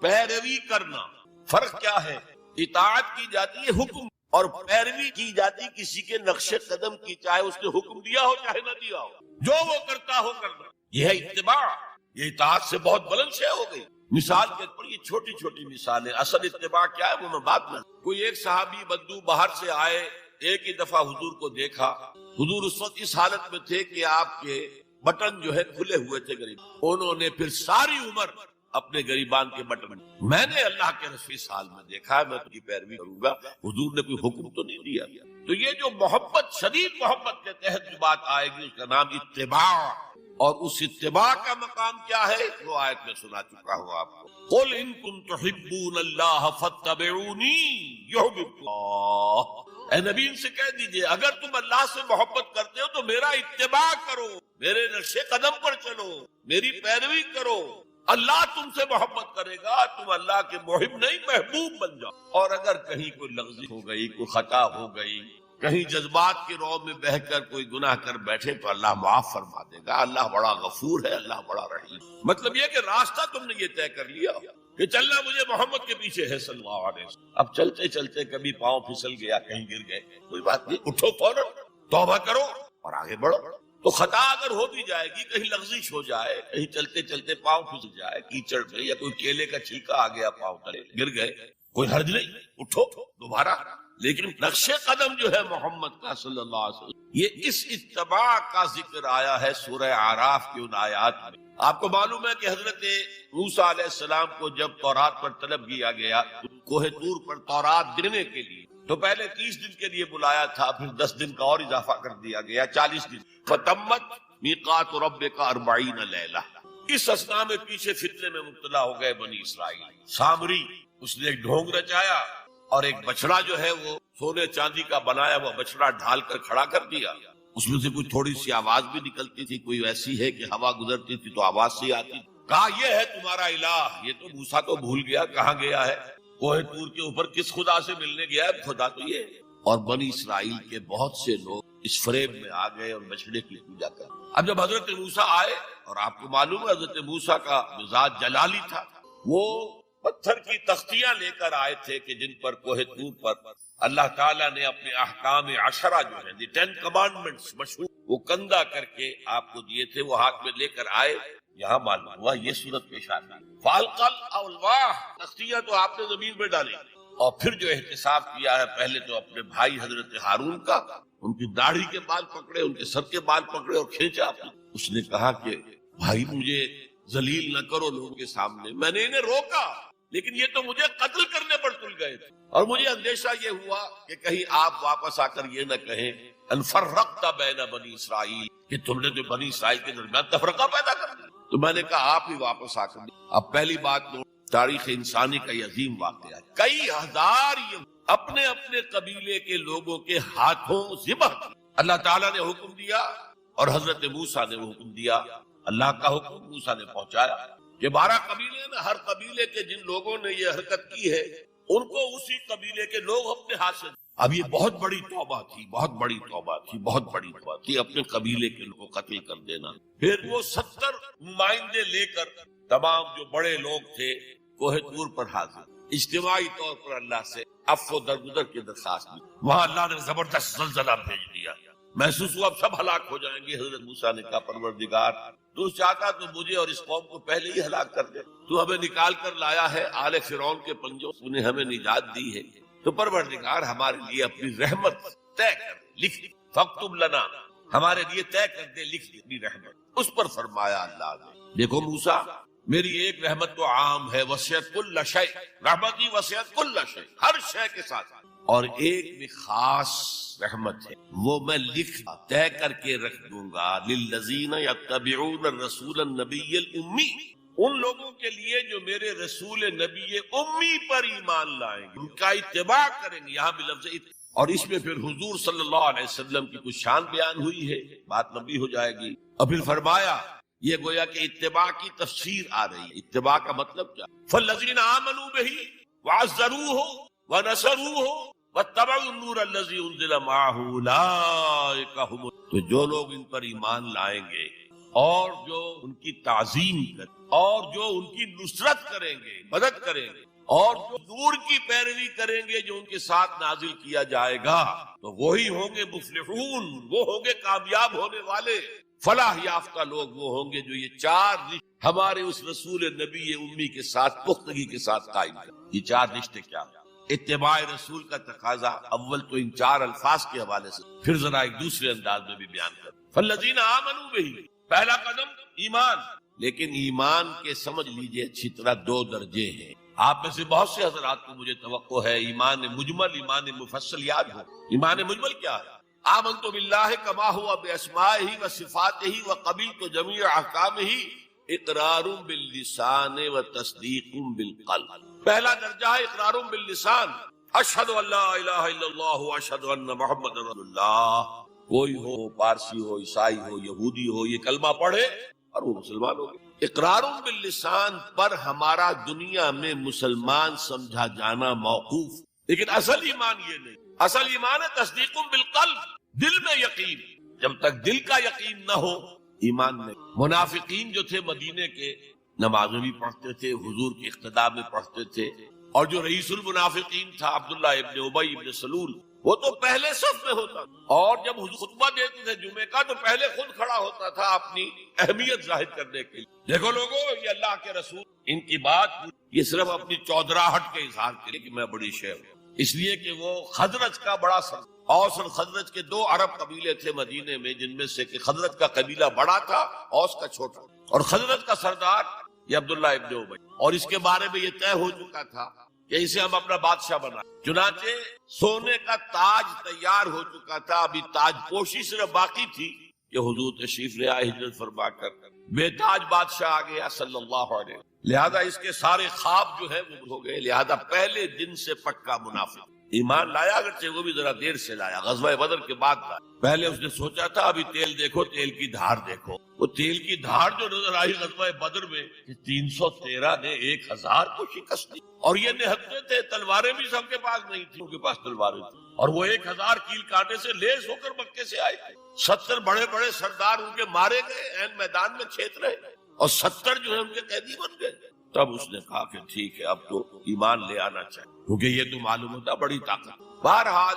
پیروی کرنا. فرق کیا ہے؟ اطاعت کی جاتی ہے حکم اور پیروی کی جاتی کسی کے نقش قدم کی، چاہے اس نے حکم دیا ہو چاہے نہ دیا ہو، جو وہ کرتا ہو کرنا. یہ ہے اتباع. یہ اطاعت سے بہت بلند شے ہو گئی. مثال کے طور پر یہ چھوٹی چھوٹی مثالیں. اصل اتباع کیا ہے وہ میں بات میں. کوئی ایک صحابی بدو باہر سے آئے، ایک ہی دفعہ حضور کو دیکھا. حضور اس وقت اس حالت میں تھے کہ آپ کے بٹن جو ہے کھلے ہوئے تھے غریب. انہوں نے پھر ساری عمر اپنے غریبان کے بٹن. میں نے اللہ کے رسول سال میں دیکھا ہے، میں تو کی پیروی کروں گا. حضور نے کوئی حکم تو نہیں دیا. تو یہ جو محبت، شدید محبت کے تحت جو بات آئے گی اس کا نام اتباع. اور اس اتباع کا مقام کیا ہے وہ آیت میں سنا چکا ہوں آپ کو. قل ان کنتم تحبون اللہ فاتبعونی یحببکم اللہ. اے نبی ان سے کہہ دیجئے اگر تم اللہ سے محبت کرتے ہو تو میرا اتباع کرو، میرے نقش قدم پر چلو، میری پیروی کرو. اللہ تم سے محبت کرے گا، تم اللہ کے محب نہیں محبوب بن جاؤ. اور اگر کہیں کوئی لغزش ہو گئی، کوئی خطا ہو گئی، کہیں جذبات کی رو میں بہ کر کوئی گناہ کر بیٹھے تو اللہ معاف فرما دے گا. اللہ بڑا غفور ہے، اللہ بڑا رحیم. مطلب یہ کہ راستہ تم نے یہ طے کر لیا کہ چلنا مجھے محمد کے پیچھے ہے صلی اللہ علیہ وسلم. اب چلتے چلتے کبھی پاؤں پھسل گیا، کہیں گر گئے، کوئی بات نہیں، اٹھو فوراً توبہ کرو اور آگے بڑھو. تو خطا اگر ہو بھی جائے گی، کہیں لغزش ہو جائے، کہیں چلتے چلتے پاؤں پھسل جائے کیچڑ میں، یا کوئی کیلے کا چھلکا آ گیا پاؤں تلے گر گئے، کوئی حرج نہیں، اٹھو دوبارہ. لیکن نقش قدم جو ہے محمد کا صلی اللہ علیہ وسلم، یہ اس اتباع کا ذکر آیا ہے سورہ اعراف کی ان آیات میں. آپ کو معلوم ہے کہ حضرت موسیٰ علیہ السلام کو جب تورات پر طلب کیا گیا کوہ طور پر تورات دینے کے لیے، تو پہلے 30 دن کے لیے بلایا تھا، پھر 10 دن کا اور اضافہ کر دیا گیا، 40 دن. فتمت میقات ربک 40 لیلہ. اس اثنا میں پیچھے فتنے میں مبتلا ہو گئے بنی اسرائیل. سامری اس نے ایک ڈھونگ رچایا اور ایک بچڑا جو ہے وہ سونے چاندی کا بنایا ہوا بچڑا ڈھال کر کھڑا کر دیا. اس میں سے کوئی تھوڑی سی آواز بھی نکلتی تھی، کوئی ایسی ہے کہ ہوا گزرتی تھی تو آواز سے آتی. کہا یہ ہے تمہارا الہ. یہ تو موسیٰ تو بھول گیا کہاں گیا ہے، کوہ طور کے اوپر کس خدا سے ملنے گیا ہے، خدا تو یہ ہے. اور بنی اسرائیل کے بہت سے لوگ اس فریب میں آ گئے اور بچڑے کی پوجا کر. اب جب حضرت موسیٰ آئے، اور آپ کو معلوم ہے حضرت موسیٰ کا مزاج جلالی تھا، وہ پتھر کی تختیاں لے کر آئے تھے کہ جن پر کوہ طور پر اللہ تعالیٰ نے اپنے احکام عشرہ جو ہے 10 کمانڈمنٹس مشہور، وہ کندہ کر کے آپ کو دیے تھے، وہ ہاتھ میں لے کر آئے. یہاں معلوم ہوا یہ صورت پیش آتی. فالقل الواح، تختیاں تو آپ نے زمین میں ڈالی، اور پھر جو احتساب کیا ہے پہلے تو اپنے بھائی حضرت ہارون کا، ان کی داڑھی کے بال پکڑے، ان کے سر کے بال پکڑے اور کھینچا. اس نے کہا کہ بھائی مجھے ذلیل نہ کرو لوگوں کے سامنے. میں نے انہیں روکا لیکن یہ تو مجھے قتل کرنے پر تل گئے تھے، اور مجھے اندیشہ یہ ہوا کہ کہیں آپ واپس آ کر یہ نہ کہیں ان فرقت بین بنی اسرائیل، کہ تم نے جو بنی اسرائیل کے درمیان تفرقہ پیدا کر دیا. تو میں نے کہا آپ ہی واپس آ کر. اب پہلی بات تو تاریخ انسانی کا یہ عظیم واقعہ، کئی ہزار اپنے اپنے قبیلے کے لوگوں کے ہاتھوں ذبح کی. اللہ تعالیٰ نے حکم دیا اور حضرت موسیٰ نے وہ حکم دیا. اللہ کا حکم موسیٰ نے پہنچایا کہ 12 قبیلے میں ہر قبیلے کے جن لوگوں نے یہ حرکت کی ہے ان کو اسی قبیلے کے لوگ اپنے ہاتھ سے. اب یہ بہت بڑی توبہ تھی، بہت بڑی توبہ تھی، بہت بڑی توبہ تھی، اپنے قبیلے کے لوگوں کو قتل کر دینا. پھر وہ 70 نمائندے لے کر تمام جو بڑے لوگ تھے کوہ طور پر حاضر، اجتماعی طور پر اللہ سے عفو درگزر کی درخواست دی. وہاں اللہ نے زبردست زلزلہ بھیج دیا. محسوس ہوا اب سب ہلاک ہو جائیں گے۔ حضرت موسیٰ نے کہا پروردگار تو چاہتا تو مجھے اور اس قوم کو پہلے ہی ہلاک کر دے، تو ہمیں نکال کر لایا ہے آل فرعون کے پنجوں سے، انہیں ہمیں نجات دی ہے، تو پروردگار ہمارے لیے اپنی رحمت طے کر لکھ دی، فاکتب لنا، ہمارے لیے طے کر دے، لکھ دی اپنی رحمت۔ اس پر فرمایا اللہ نے دیکھو موسیٰ میری ایک رحمت تو عام ہے، وسعت کل شیء، رحمتی وسعت کل شیء، ہر شے کے ساتھ، اور ایک بھی خاص رحمت ہے وہ میں لکھ طے کر کے رکھ دوں گا، للذین یتبعون الرسول النبی الامی، ان لوگوں کے لیے جو میرے رسول نبی امی پر ایمان لائیں گے، ان کا اتباع کریں گے، یہاں بھی لفظ اور اس میں پھر حضور صلی اللہ علیہ وسلم کی کچھ شان بیان ہوئی ہے، بات لمبی ہو جائے گی، اور پھر فرمایا یہ گویا کہ اتباع کی تفسیر آ رہی ہے۔ اتباع کا مطلب کیا؟ فالذین آمنوا بہ وعزروہ ونصروہ واتبعوا النور الذی انزل معہ اولئک هم، تو جو لوگ ان پر ایمان لائیں گے اور جو ان کی تعظیم کریں اور جو ان کی نصرت کریں گے، مدد کریں گے، اور جو نور کی پیروی کریں گے جو ان کے ساتھ نازل کیا جائے گا، تو وہی ہوں گے مفلحون، وہ ہوں گے کامیاب ہونے والے، فلاح یافتہ لوگ وہ ہوں گے جو یہ چار رشتے ہمارے اس رسول نبی امی کے ساتھ پختگی کے ساتھ قائم کریں۔ یہ چار رشتے کیا ہیں؟ اتباع رسول کا تقاضا اول تو ان چار الفاظ کے حوالے سے، پھر ذرا ایک دوسرے انداز میں بھی بیان کریں۔ فالذین آمنوا بہ، پہلا قدم ایمان، لیکن ایمان کے سمجھ لیجئے اچھی طرح دو درجے ہیں۔ آپ میں سے بہت سے حضرات کو مجھے توقع ہے ایمان مجمل، ایمان مفصل یاد ہو۔ ایمان مجمل کیا ہے؟ آمنت باللہ کما ہوا باسمائہ و صفاتہ و قبلت جمیع احکامہ اقرار باللسان و تصدیق بالقلب۔ پہلا درجہ ہے اقرار باللسان، اشہد ان لا الہ الا اللہ و اشہد ان محمد رسول اللہ۔ کوئی ہو، پارسی ہو، عیسائی ہو، یہودی ہو، یہ کلمہ پڑھے اور وہ مسلمان ہو گئے۔ اقرار باللسان پر ہمارا دنیا میں مسلمان سمجھا جانا موقوف، لیکن اصل ایمان یہ نہیں، اصل ایمان ہے تصدیق بالقلب، دل میں یقین۔ جب تک دل کا یقین نہ ہو ایمان نہیں۔ منافقین جو تھے مدینے کے، نمازیں بھی پڑھتے تھے، حضور کی اقتداء میں پڑھتے تھے، اور جو رئیس المنافقین تھا عبداللہ ابن ابی ابن سلول، وہ تو پہلے صف میں ہوتا تھا، اور جب حضور خطبہ دیتے تھے جمعے کا تو پہلے خود کھڑا ہوتا تھا اپنی اہمیت ظاہر کرنے کے لیے۔ دیکھو لوگوں، یہ اللہ کے رسول، ان کی بات یہ صرف اپنی چودراہٹ کے اظہار کے لیے کہ میں بڑی شے ہوں، اس لیے کہ وہ خزرج کا بڑا سر، اوس اور خزرج کے دو عرب قبیلے تھے مدینے میں، جن میں سے کہ خزرج کا قبیلہ بڑا تھا، اوس کا چھوٹا، اور خزرج کا سردار یہ عبداللہ ابن ابی، اور اس کے بارے میں یہ طے ہو چکا تھا کہ اسے ہم اپنا بادشاہ بنا۔ چنانچہ سونے کا تاج تیار ہو چکا تھا، ابھی تاج پوشی صرف باقی تھی کہ حضور تشریف لے آئے ہجرت فرما کر، بے تاج بادشاہ آ گیا صلی اللہ علیہ وسلم، لہذا اس کے سارے خواب جو ہے وہ ہو گئے، لہذا پہلے دن سے پکا منافق۔ ایمان لایا اگرچہ وہ بھی ذرا دیر سے لایا، غزوہ بدر کے بعد لایا۔ پہلے اس نے سوچا تھا ابھی تیل دیکھو، تیل کی دھار دیکھو، وہ تیل کی دھار جو نظر آئی غزوہ بدر میں کہ 313 نے 1000 کو شکست دی، اور یہ نہتے تھے، تلواریں بھی سب کے پاس نہیں تھی، ان کے پاس تلواریں تھیں، اور وہ 1000 کیل کانٹے سے لیس ہو کر مکے سے آئے تھے۔ 70 بڑے بڑے سردار ان کے مارے گئے، عین میدان میں چھیت رہے، اور 70 جو ہے ان کے قیدی بن گئے۔ تب اس نے کہا کہ ٹھیک ہے اب تو ایمان لے آنا چاہیے، کیونکہ یہ تو معلوم ہوتا بڑی طاقت۔ بہرحال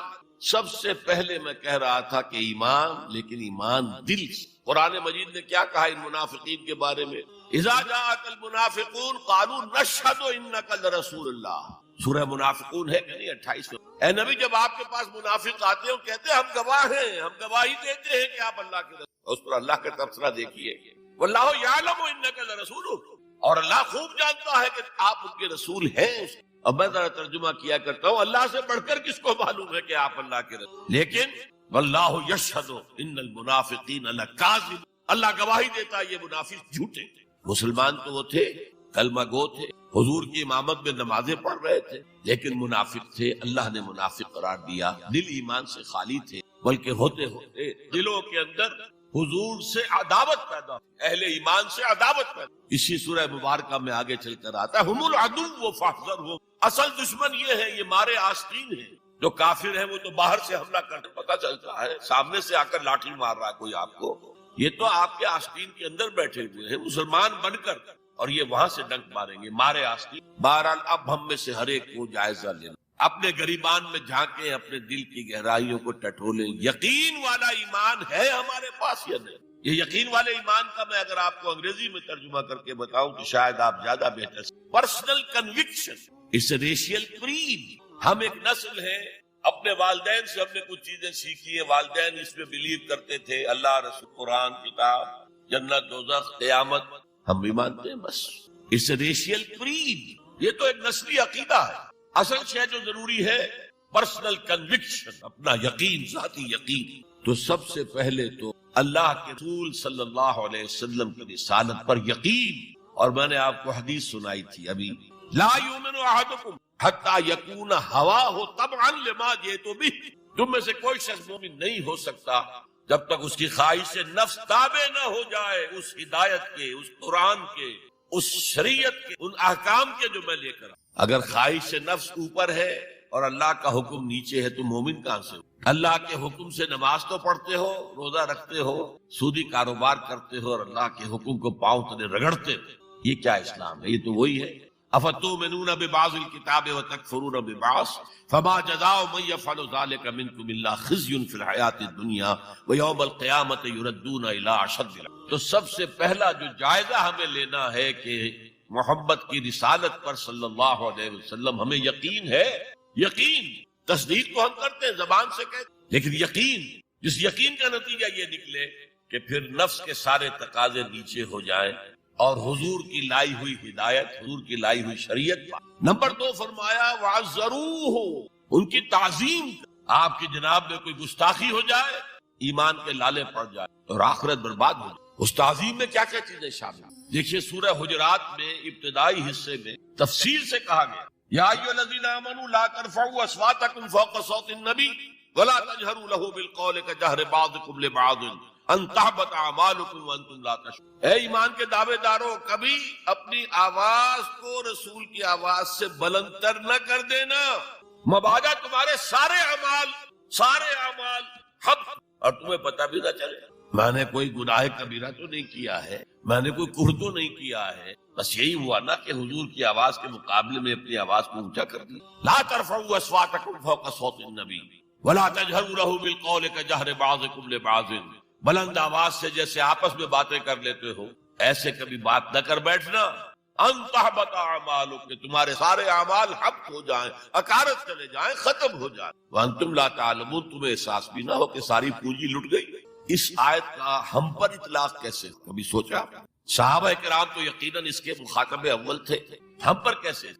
سب سے پہلے میں کہہ رہا تھا کہ ایمان، لیکن ایمان دل سے۔ قرآن مجید نے کیا کہا ان منافقین کے بارے میں؟ اذا جاءک المنافقون قالوا نشهد انک لرسول اللہ، سورہ منافقون ہے کہ نہیں 28 میں۔ اے نبی جب آپ کے پاس منافق آتے ہیں کہتے ہیں ہم گواہ ہیں، ہم گواہی دیتے ہیں کہ آپ اللہ کے رسول، اس پر اللہ کا تبصرہ دیکھیے، واللہ یعلم انک لرسول، اور اللہ خوب جانتا ہے کہ آپ ان کے رسول ہیں۔ اب میں ذرا ترجمہ کیا کرتا ہوں، اللہ سے بڑھ کر کس کو معلوم ہے کہ آپ اللہ کے رسول، لیکن واللہ یشہد ان المنافقین لکاذب، اللہ گواہی دیتا ہے یہ منافق جھوٹے تھے۔ مسلمان تو وہ تھے، کلمہ گو تھے، حضور کی امامت میں نمازیں پڑھ رہے تھے، لیکن منافق تھے، اللہ نے منافق قرار دیا، دل ایمان سے خالی تھے، بلکہ ہوتے ہوتے دلوں کے اندر حضور سے عداوت پیدا، اہل ایمان سے عداوت پیدا۔ اسی سورہ مبارکہ میں آگے چل کر آتا ہے ہم العدو فاحذرہم، اصل دشمن یہ ہے، یہ مارے آستین ہے۔ جو کافر ہے وہ تو باہر سے حملہ کرتے پتہ چلتا ہے، سامنے سے آ کر لاٹھی مار رہا ہے کوئی آپ کو، یہ تو آپ کے آستین کے اندر بیٹھے ہوئے ہیں مسلمان بن کر، اور یہ وہاں سے ڈنک ماریں گے، مارے آستین۔ بہرحال اب ہم میں سے ہر ایک کو جائزہ لینا، اپنے گریبان میں جھانکیں، اپنے دل کی گہرائیوں کو ٹٹولیں، یقین والا ایمان ہے ہمارے پاس یا نہیں؟ یہ یقین والے ایمان کا میں اگر آپ کو انگریزی میں ترجمہ کر کے بتاؤں تو شاید آپ زیادہ بہتر پرسنل کنوکشن، اس ریشیل کریڈ. ہم ایک نسل ہے، اپنے والدین سے ہم نے کچھ چیزیں سیکھی ہیں، والدین اس میں بلیو کرتے تھے، اللہ، رسول، قرآن، کتاب، جنت، دوزخ، قیامت، ہم بھی مانتے ہیں. بس اس ریشیل کریڈ، یہ تو ایک نسلی عقیدہ ہے. اصل شے جو ضروری ہے پرسنل کنوکشن، اپنا یقین، ذاتی یقین. تو سب سے پہلے تو اللہ کے رسول صلی اللہ علیہ وسلم کی رسالت پر یقین. اور میں نے آپ کو حدیث سنائی تھی ابھی، لا یؤمن احدکم حتی یکون ہواہ تبعا لما جئت بہ. تم میں سے کوئی شخص مومن نہیں ہو سکتا جب تک اس کی خواہش نفس تابع نہ ہو جائے اس ہدایت کے، اس قرآن کے، اس شریعت کے، ان احکام کے جو میں لے کر. اگر خواہش نفس اوپر ہے اور اللہ کا حکم نیچے ہے تو مومن کہاں سے ہو؟ اللہ کے حکم سے نماز تو پڑھتے ہو، روزہ رکھتے ہو، سودی کاروبار کرتے ہو، اور اللہ کے حکم کو پاؤں تلے رگڑتے ہو. یہ کیا اسلام ہے؟ یہ تو وہی ہے. افتؤمنون ببعض الکتاب وتکفرون ببعض فما جزاء من يفعل ذلك منكم الا خزي في الحیاۃ الدنیا ویوم القیامۃ یردون الی اشد. تو سب سے پہلا جو جائزہ ہمیں لینا ہے کہ محمد کی رسالت پر صلی اللہ علیہ وسلم ہمیں یقین ہے. یقین، تصدیق تو ہم کرتے ہیں، زبان سے کہتے ہیں، لیکن یقین، جس یقین کا نتیجہ یہ نکلے کہ پھر نفس کے سارے تقاضے نیچے ہو جائیں اور حضور کی لائی ہوئی ہدایت، حضور کی لائی ہوئی شریعت. نمبر 2 فرمایا وَعَزَّرُوهُ، ان کی تعظیم. آپ کی جناب میں کوئی گستاخی ہو جائے، ایمان کے لالے پڑ جائے اور آخرت برباد ہو جائے. اس تعظیم میں کیا کیا چیزیں شامل ہیں؟ دیکھیے سورہ حجرات میں ابتدائی حصے میں تفصیل سے کہا گیا، یا ایھا الذین آمنوا لا ترفعوا اصواتکم فوق صوت النبی ولا تجہروا له بالقول کجہر بعضکم لبعض ان تحبط اعمالکم وانتم لا تشعرون. اے ایمان کے دعوے دارو، کبھی اپنی آواز کو رسول کی آواز سے بلند تر نہ کر دینا، مبادا تمہارے سارے اعمال حق اور تمہیں پتہ بھی نہ چلے. میں نے کوئی گناہ کبیرہ تو نہیں کیا ہے، میں نے کوئی کفر تو نہیں کیا ہے، بس یہی ہوا نا کہ حضور کی آواز کے مقابلے میں اپنی آواز کو اونچا کر دی. لا ترفعوا اصواتکم فوق صوت النبی ولا تجہروا له بالقول کجہر بعضکم لبعض. بلند آواز سے جیسے آپس میں باتیں کر لیتے ہو ایسے کبھی بات نہ کر بیٹھنا. ان تحبط اعمالکم، کہ تمہارے سارے اعمال حبط ہو جائیں، اکارت چلے جائیں، ختم ہو جائیں. وانتم لا تعلمون، تمہیں احساس بھی نہ ہو کہ ساری پونجی لٹ گئی. اس آیت کا ہم پر اطلاق کیسے؟ کبھی سوچا؟ صحابہ کرام تو یقیناً اس کے مخاطب اول تھے، ہم پر کیسے؟